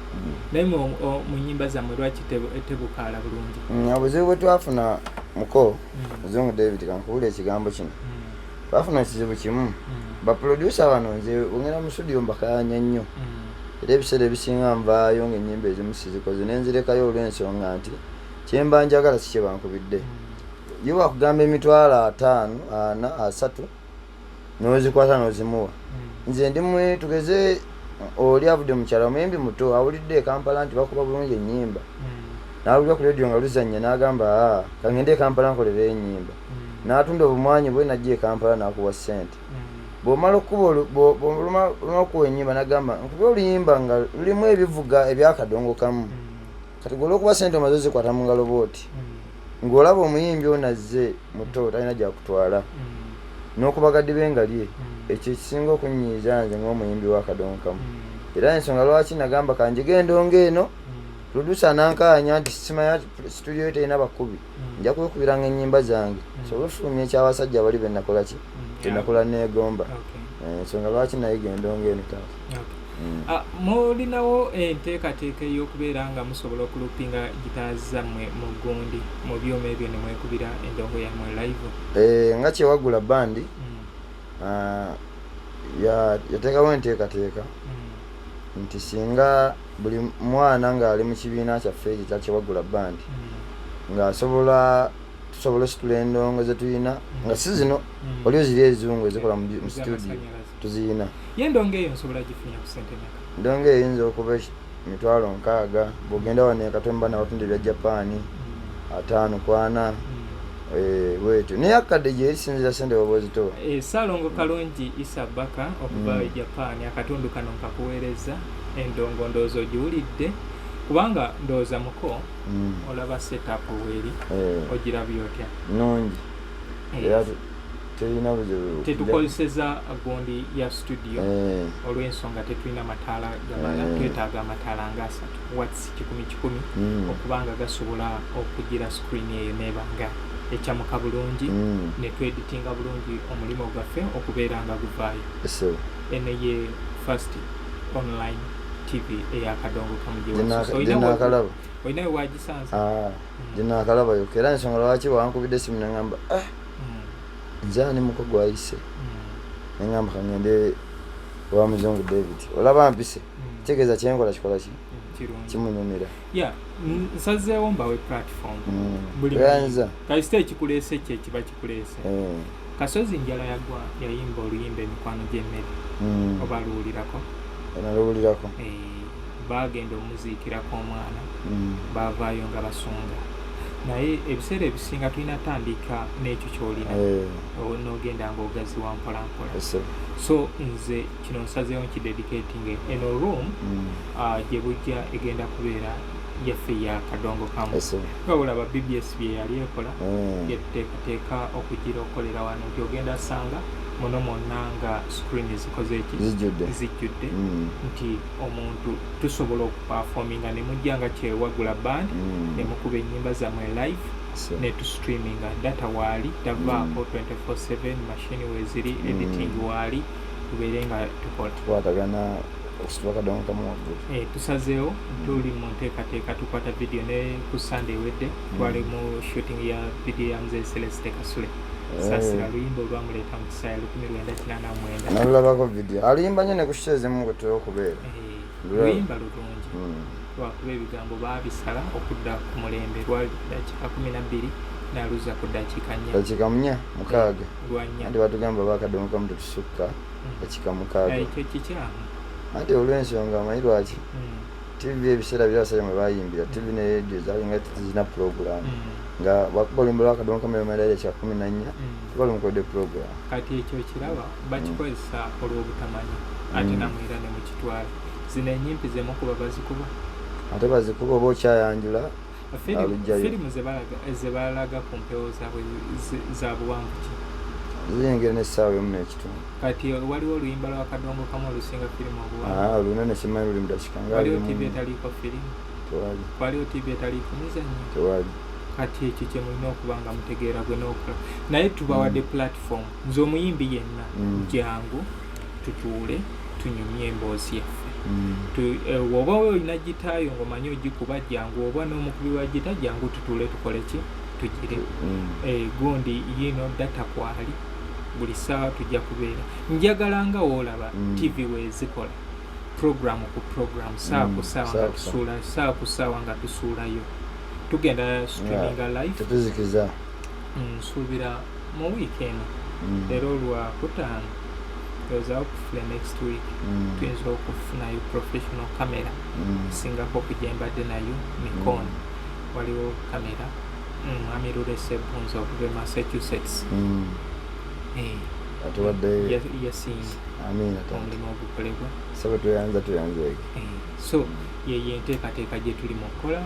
A: naye mu nnyimba zammwe lwaki tebukaala bulungi?
B: Obuzibu bwe twafuna muko Muzungu David kankubula ekigambo kino twafuna ekizibu kimu baproducer wano nze ongera mu studio mbakaanya nnyo era ebiseera ebisinga nvaayo ng'ennyimba ezimu sizikoze nenzirekayo olw'ensonga nti kyemba njagala si kye bankubidde ye wakugamba emitwalo 5 4 3 n'ozikwata n'ozimuwa nze ndi tugeze oli avudde mukyala omuyimbi muto awulidde e Kampala nti bakuba bulungi ennyimba n'awulira ku leediyo nga luzannya n'agamba kangende e Kampala nkolereyo ennyimba n'atunda obumwanyi bwe najja e Kampala n'akuwa ssente bw'omala okuwa ennyimba n'agamba nkuba oluyimba nga lulimu ebivuga ebyakadongo kamu kati gwe olw'okuba ssente omaze ozikwata mu ngalo booti ng'olaba omuyimbi onazze muto talina gyakutwala n'okubagadde bengalye ekyo ekisinga okunnyiiza nze ng'omuyimbi wa Kadongo Kamu era ensonga lwaki nagamba kanjega endongo eno producer nankaanya nti simanya studio terina bakubi nja kwekubiranga ennyimba zange sobola ofulumya ekyabasajja bali benakola ki benakola neegomba ensonga lwaki nayiga endongo eno taata.
A: Mulinawo enteekateeka ey'okubeera nga musobola okulupinga gitaazi zammwe mu gundi mu byuma ebyo ne mwekubira endongo yammwe live?
B: Nga kyewagula bandi yateekawo enteekateeka nti singa buli mwana ng'ali mu kibiina kyaffe ekyo kyakiwagula band ng'asobola tusobola situla endongo ze tulina nga si zino waliwo ziri ezizungu ezikola mu studio tuziyina.
A: Ye endongo eyo nsobola gifunya ku ssente mmeka?
B: Endongo eyo eyinza okuba 6,000 bw'ogenda wano ekatemba n'abatunda ebya Japaani 5 ku 4 bwetyo naye akadde gye erisinzira ssente bwoba ozitowa.
A: Ssaalongo Kalungi Issa Baka okuva e Japaani akatundu kano nkakuweereza endongo ndowooza ogiwulidde kubanga ndowooza muko olaba setup weeri ogirabye otya?
B: Nnungi era terina buzibu.
A: Tetukozeseza gundi ya studio olw'ensonga tetulina mataala gabala twetaaga amataala nga 3 watts 10 okubanga gasobola okugira screen eyo nebanga ekyamuka bulungi ne tweditinga bulungi omulimu gwaffe okubeera nga guvaayo. Eno ye first online TV ey'akadongo kamujewa olinayo wagisanze?
B: Ginakalaba yo era ensonga lwaki wankubidde simu nengamba nze ani muko gwayise nengamba kangende wa Muzungu David olaba mpise kitegeeza kyenkola kikola ki kimunyumira.
A: Nsazeewo mbawe platform buli kasite ekikuleese kye kiba kikuleese. Kasozi Njala yagwa yayimba oluyimba emikwano gy'emmere oba luwulirako?
B: Naluwulirako.
A: Baagenda omuziikirako omwana baavaayo nga basunga naye ebiseera ebisinga tulina tandika n'ekyo ky'olina n'ogenda ng'ogaziwa mpolampola. So nze kino nsazeewo nkidedicating eno room gye bujja egenda kubeera yaffe ya Kadongo Kamu nga olaba BBS bye yali ekola yetuteekateeka okugira okolera wano gy'ogenda sanga muno mwonna nga screen zikoze eki zijjudde nti omuntu tusobola okuperforminga ne mujja nga kyewagula band ne mukuba ennyimba zammwe live ne tu streaminga data waali tavaako 24/7 machine weziri editing waali tubeere nga tukola
B: tukwatagana okusitula Kadongo Kamu waggulu.
A: Tusazeewo tuli mu nteekateeka tukwata video ne ku Sunday wedde twali mu shooting ya video ya Mzee Celeste Kasule Sasira luyimba olwamuleeta mu kisaaya 1989
B: nalulabako video aluyimba nnyo ne ku show ezimu kwe okubeera
A: luyimba lulungi lwakuba ebigambo baabisala okudda ku mulembe lwali dakiika 12 naluza ku dakiika 4
B: dakiika 6 andi batugamba bakadongo kamu tetusukka dakiika 6
A: ekyo kikyamu
B: ate olw'ensonga amanyi lwaki TV ebiseera byabasajja mwe bayimbira TV ne radio zalinga zina program nga wakuba oluyimba lwakadongo kamu emanda dakiika 14 tubali mukodde program
A: kati ekyo kiraba bakikozesa olw'obutamanya ate namwera ne mukitwala zino enyimpi zemukuba bazikuba
B: ate bazikuba oba okyayanjula
A: firimu zebalaga ku mpewo zaabwe za buwanvu ki
B: ziyingira n'essaawa emu n'ekitundu
A: kati waliwo oluyimba lwa Kadongo Kamu olusinga firimu obuwanvu
B: oluna nekimanyi luli mu dakiika
A: waliwo TV etaliiko firimu
B: tewali
A: waliwo TV etaliiko mizannyo
B: tewali
A: kati ekyo kye mulina okuba nga mutegeera gwe n'okola naye tubawadde platform nze omuyimbi yenna jangu tutuule tunyumye emboozi yaffe oba olina gitaayo ng'omanyi ogikuba jangu oba n'omukubi wa gita jangu tutuule tukole ki tugire gundi yino data kwali buli ssaawa tujja kubeera njagala nga woolaba TV wezikola program ku program ssaawa ku ssaawa nga tusuula ssaawa ku ssaawa nga tusuulayo tugenda streaminga live
B: tetuzikiza
A: nsuubira mu weekend leero Lwakutaano tuza okufuna next week tuyinza okufunayo professional camera singako okujembadde nayo Nikon waliwo kamera Mwami Lulese Bunza okuva e Massachusetts
B: atuwadde
A: yasinze
B: amina
A: omulimu ogukolebwa
B: saba tuyanza
A: so yeye enteekateeka gye tuli mu kukola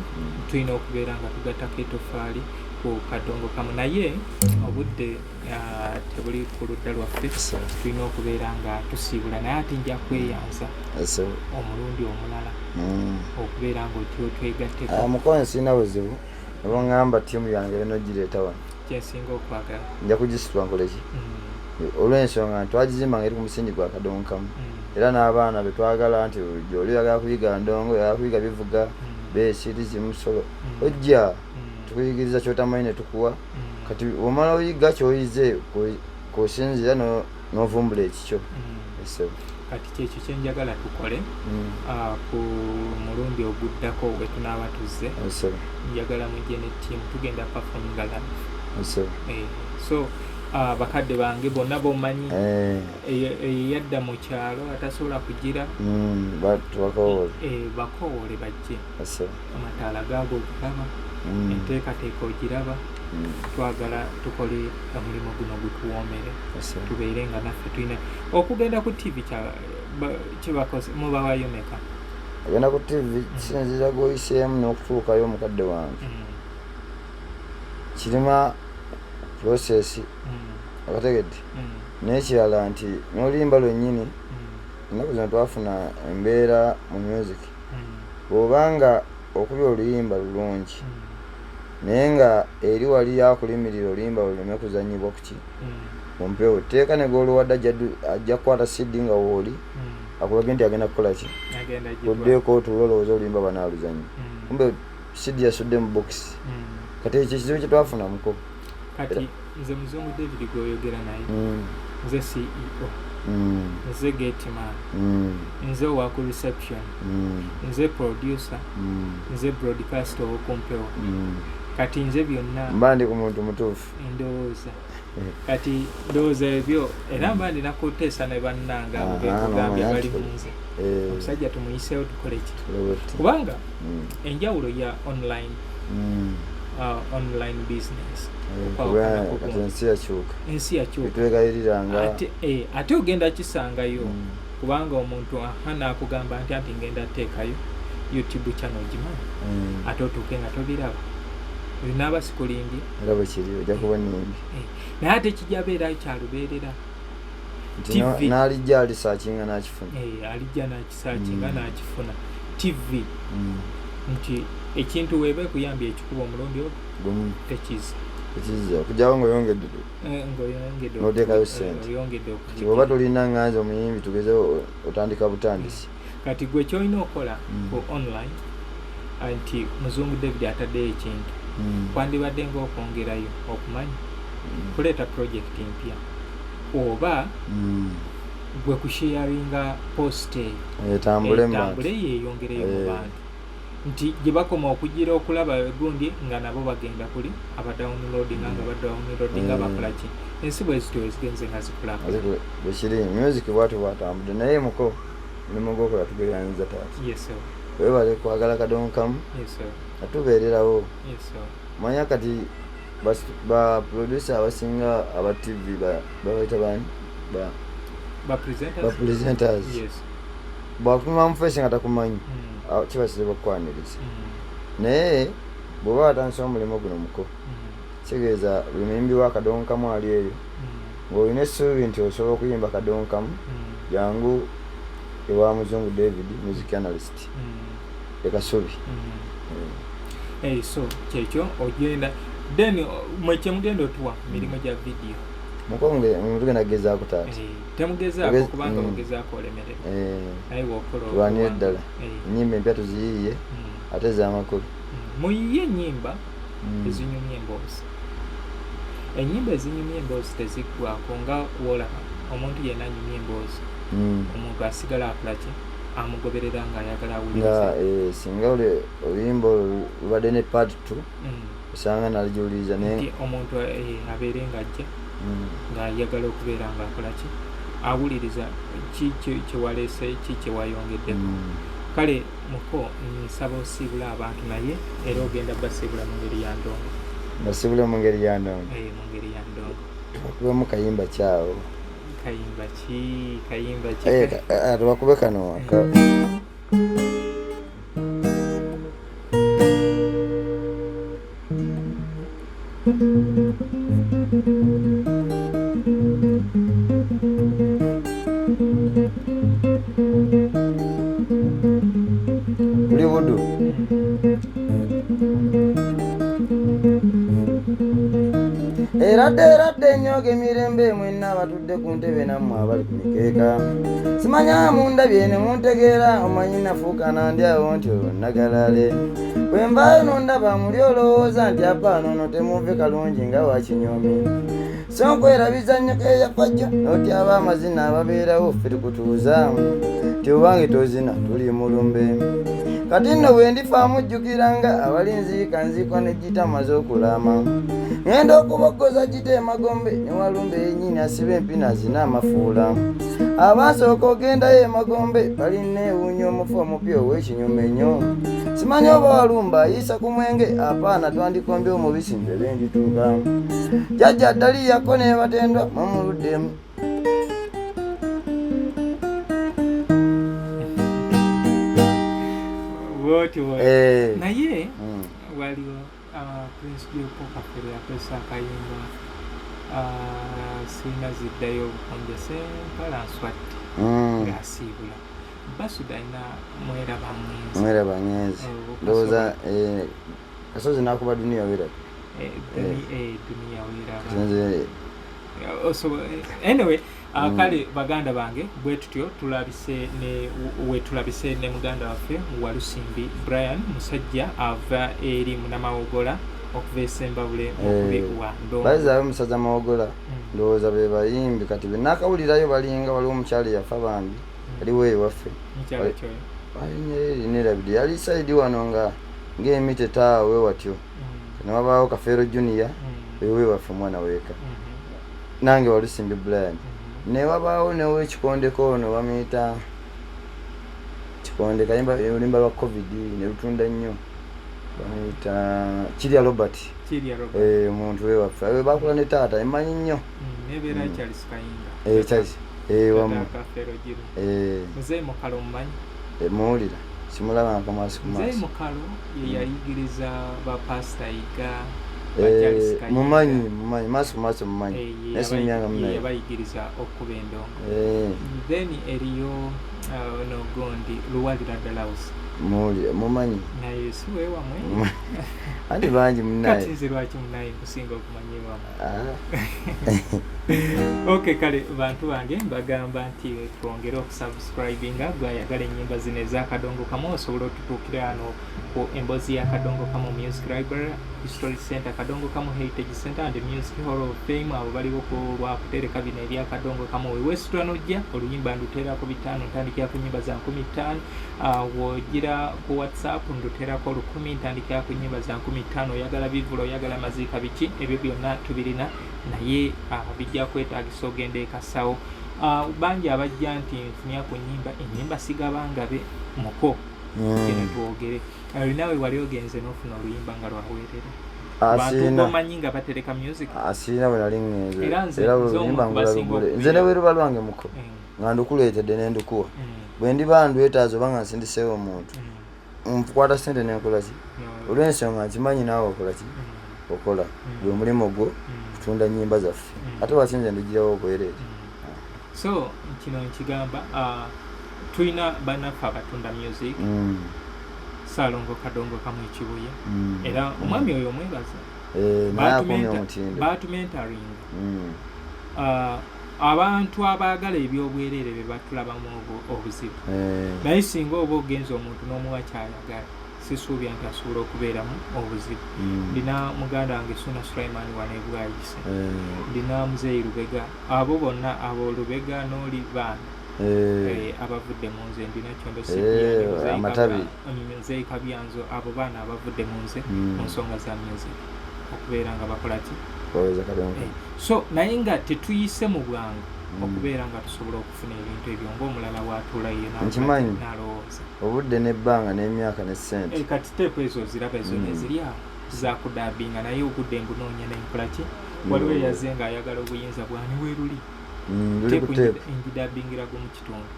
A: tulina okubeera nga tugattako etoffaali ku Kadongo Kamu naye obudde tebuli ku ludda lwaffe tulina okubeera nga tusiibula naye ate nja kweyanza omulundi omulala okubeera nga otwegatteko
B: mukozi sirina buzibu obaŋŋamba ttiimu yange benogireeta wano
A: kyensinga okwagala
B: nja kugisitula nkoleki olw'ensonga nti twagizimba nga eri ku musingi gwa Kadongo Kamu era n'abaana betwagala nti gyoli oyagala kuyiga ndongo oyagala kuyiga bivuga beesirizi musolo ojja tukuyigiriza kyotamanyi ne tukuwa kati omala oyiga kyoyize k'osinzira n'ovumbula ekikyo esebo
A: kati kyekyo kyenjagala tukole ku mulundi oguddako bwe tunaaba tuzze njagala mujje ne ttiimu tugenda performinga live so bakadde bange bonna bomanyi eyadda mu kyalo atasobola kugira bakoowole bajje amataala gaago ogiraba enteekateeka ogiraba twagala tukole omulimu guno gutuwoomere tubeere nga naffe tulina okugenda ku tv kyebakoze mubawayo meka
B: agenda ku tv kisinzira gwoyiseemu n'okutuukayo omukadde wange kirima process akategedde n'ekirala nti n'oluyimba lwennyini ennaku zino twafuna embeera mu music bw'obanga okubi oluyimba lulungi naye nga eri wali yakulimirira oluyimba luleme kuzanyibwa kuki mumpewo teeka ne gooluwadde ajja kukwata sidi nga wooli akulage nti agenda kukola ki oddeeko otuula olowooza oluyimba banaaluzanyi kumbe sidi yasudde mu bokisi kati ekyo kizibu kye twafuna muko
A: kati nze muzungu David gweoyogera naye nze CEO nze gateman nze owaku reception nze producer nze broadcast owokumpewo kati nze byonna
B: mba ndi ku muntu mutuufu
A: endowooza kati ndowooza ebyo era mba ndina kuteesa ne bannanga abo bekugambye bali munze omusajja tumuyiseewo tukole ki kubanga enjawulo ya online business ensi yakyuka ate ogenda kisangayo kubanga omuntu naakugamba nti ngenda teekayo YouTube channel gimanyi ate otuuke nga tobiraba olinaaba sikulimbye
B: era bwe kiri ojja kuba nimbi
A: naye ate kijabeerayo kyalubeerera
B: n'alijja alisaakinga n'akifuna
A: alijja n'akisaakinga n'akifuna TV nti ekintu weeba ekuyambye ekikuba omulundi ogwo tekiza
B: okujjawo ng'oyongedde n'oteekayo ssente bw'oba tolina nganza omuyimbi tugeze otandika butandisi
A: kati gwe kyolina okola ku online nti muzungu David ataddeyo ekintu kwandibadde ng'okwongerayo okumanyi kuleeta project empya oba gwe kusharinga post etambule yeeyongereyo mu bantu nti gye bakoma okugira okulaba gundi nga nabo bagenda kuli abadownloadinga nga badownloadinga bakola ki ensi bwe zityo ezigenze nga zikulaka
B: bwekiri music bwatu bwatambudde naye muko mulimu gw'okola tugeyanyiza taata webale kwagala kadonkamu atubeererawo manya kati ba producer abasinga aba TV babaita bani
A: ba
B: presenters bwakuma mufeesi nga takumanyi kibasize bakwaniriza naye bw'oba watandisa omulimu guno muko kitegeeza buli muyimbi wa kadonkamu ali eyo ng'olina essuubi nti osobola okuyimba kadonkamu jangu ewa muzungu David music analyst ekasubi
A: so kyekyo ogenda then mwekye mugenda otuwa mirimu gya video
B: mukonge tugenda kugezaako taata
A: temugezaako kubanga mugezaako olemerera naye wokola
B: tulwanire ddala ennyimba empya tuziyiye ate z'amakulu
A: muyiye ennyimba ezinyumya emboozi ennyimba ezinyumya emboozi teziggwako nga wolaba omuntu yenna anyumya emboozi omuntu asigala akola ki amugoberera ng'ayagala awuliriza
B: singa oluyimba lubadde ne part 2 osanga nalijuliza naye
A: omuntu abeere ng'ajja ng'ayagala okubeera ng'akola ki awuliriza ki kyewaleese ki kyewayongeddeko kale muko nsaba osiibula abantu naye era ogenda basiibula mu ngeri ya ndongo
B: basiibule mu ngeri ya ndongo
A: mu ngeri ya ndongo
B: tubakubemu kayimba kyawo
A: kayimba ki
B: tubakube kano waka kuli budu eradde ennyo emirembe mwenna abatudde ku ntebe nammwe abali ku mikeeka simanya mundabye ne muntegeera omanyi nafuukana ndi awo nti olwonagalale bwe mbaayo nondaba muli olowooza nti apaano no temuve kalungi nga wakinyomi sonkwerabiza nnyo keyafajja noti ab'amazina ababeerawo ffe tukutuuzaamu ti obange tozina tuli mulumbe kati nno bwe ndifa mujjukiranga abalinziika nziikwa ne gitamaze okulama ngenda okuboggoza gita emagombe ne walumbe yennyini asiba empina zina amafuula abasooka ogendayo emagombe balineewuunya omufu omupya ow'ekinyumenyo simanyi oba walumba ayiisa ku mwenge apaana twandikombye omubisi mbebe ndituuka jjajja ddali yakko neebatendwa mumuluddemu
A: naye waliwo Prince Jopo Kafere yakozesa akayimba sirina ziddayo obukonjese mpalanswatti ng'asiibula Basuda alina mweraba ngenzi ndowooza kasozi n'akuba duniya weraba duniya weraba anyway kale baganda bange bwe tutyo tulabise ne muganda waffe Walusimbi Brian musajja ava eri Munamawogola okuva esembabule okubi wando bazaabe musaza mawogola ndowooza be bayimbi kati benakawulirayo balinga waliwo omukyala yafa bambi aliwo ewaffe nerabidi yali saidi wano nga ng'emite taawe watyo newabaawo Kafeero Junior ewe waffe mwana weeka nange Walusimbi Brian newabaawo newekikondeko ono bamuyita kikonde kayimba olimba lwa covid ne lutunda nnyo bamuyita Kirya Robert omuntu we waffe awe bakola ne taata emanyi nnyo nebeera Charles Kayinga Charles wamu Mzee Mukalo mumanyi muwulira simulaba nkamaaso ku maaso Mzee Mukalo ye yayigiriza bapasita Iga mumanyi maaso mumanyi nesimyanga munaye yabayigiriza okuba endongo then eriyo nogondi Luwalira Dalausi mumanyi naye si we wamwe andi bangi munaye kati nze lwaki munaye nkusinga okumanyiwamu okay kale bantu bange mbagamba nti twongere okusubscribinga gwayagala ennyimba zino ez'akadongo kamu osobola otutuukira hano ku emboozi y'akadongo kamu music library history center kadongo kamu heritage center and music hall of fame abo baliwo ku lwakutereka bino ebyakadongo kamu wewesitula nojja oluyimba nduteerako 5 ntandikira ku nyimba za 15 wogira ku whatsapp nduteerako 10 ntandikira ku nyimba za 15 oyagala bivulo oyagala maziika biki ebyo byonna tubirina naye bijja kwetaagisa ogenda ekasawo bangi abajja nti nfunya ku ennyimba sigabangabe muko kino twogere olinawe wali ogenze n'ofuna oluyimba nga lwaweerera bantu bomanyi nga batereka music asiina bwe nali ngenze era oluyimba ngulabugule nze ne weruba lwange muko nga ndukuleetedde ne ndukuwa bwe ndiba ndwetaaza oba nga nsindiseewo omuntu nkwata ssente nenkola ki olw'ensonga nkimanyi naawe okola ki okola gwe mulimu gwo kutunda nnyimba zaffe ate wasinze ndugirawo obwereere so kino nkigamba tulina bannaffe abatunda music Salongo Kadongo kamu ekibuye era omwami oyo omwebaza batumentoring abantu abaagala ebyobwereere be batulabamu obuzibu naye singa oba ogenza omuntu n'omuwa kyayagala sisuubya nti asobola okubeeramu obuzibu ndina muganda wange Suna Sulaiman wanebwayise ndina Muzeeyi Lubega abo bonna Lubega n'oli baana abavudde mu nze ndina Kyondo amatabi Muzeeyi Kabyanzo abo baana abavudde mu nze mu nsonga za music okubeera nga bakola ki so naye nga tetuyise mu bwangu okubeera nga tusobola okufuna ebintu ebyo ng'omulala bw'atuulayo n'alowooza obudde n'ebbanga n'emyaka ne ssente kati teepu ezo ziraba ezo neziri awo zakudabinga naye ogudde mbunoonya nenkola ki waliwo eyaze ng'ayagala obuyinza bwani weruli teepu engidabingirago mu kitundu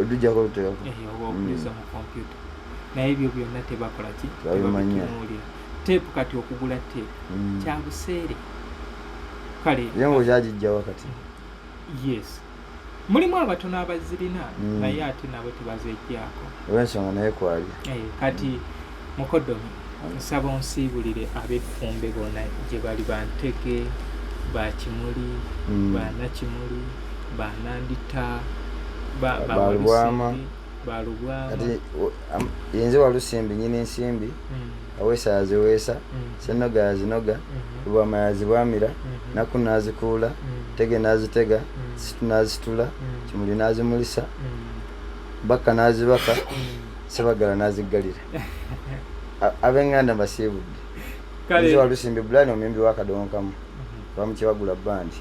A: ojujjako luteekako oba okuliza mu kompyuta naye ebyo byonna tebakola ki tebabitunuulira teepu kati okugula teepu kyabuseere kale yengo kyagijja wakati yes mulimu abatono abazirina naye ate nabo tebazejjaako olw'ensonga naye kwali kati mukodomi nsaba onsiibulire ab'effumbe bonna gye bali Bantege Bakimuli Banakimuli Banandita Balubwama twalugwamu
B: kati yenze Walusimbi nyini ensimbi awesa yaziweesa Senoga yazinoga Lubwama yazibwamira Naku nazikuula Tege nazitega Situ nazitula Kimuli nazimulisa Baka nazibaka Sebagala nazigalira abenganda basiibudde Yenze Walusimbi Brian omuyimbi wa Kadongo Kamu Bamukyebagula bandi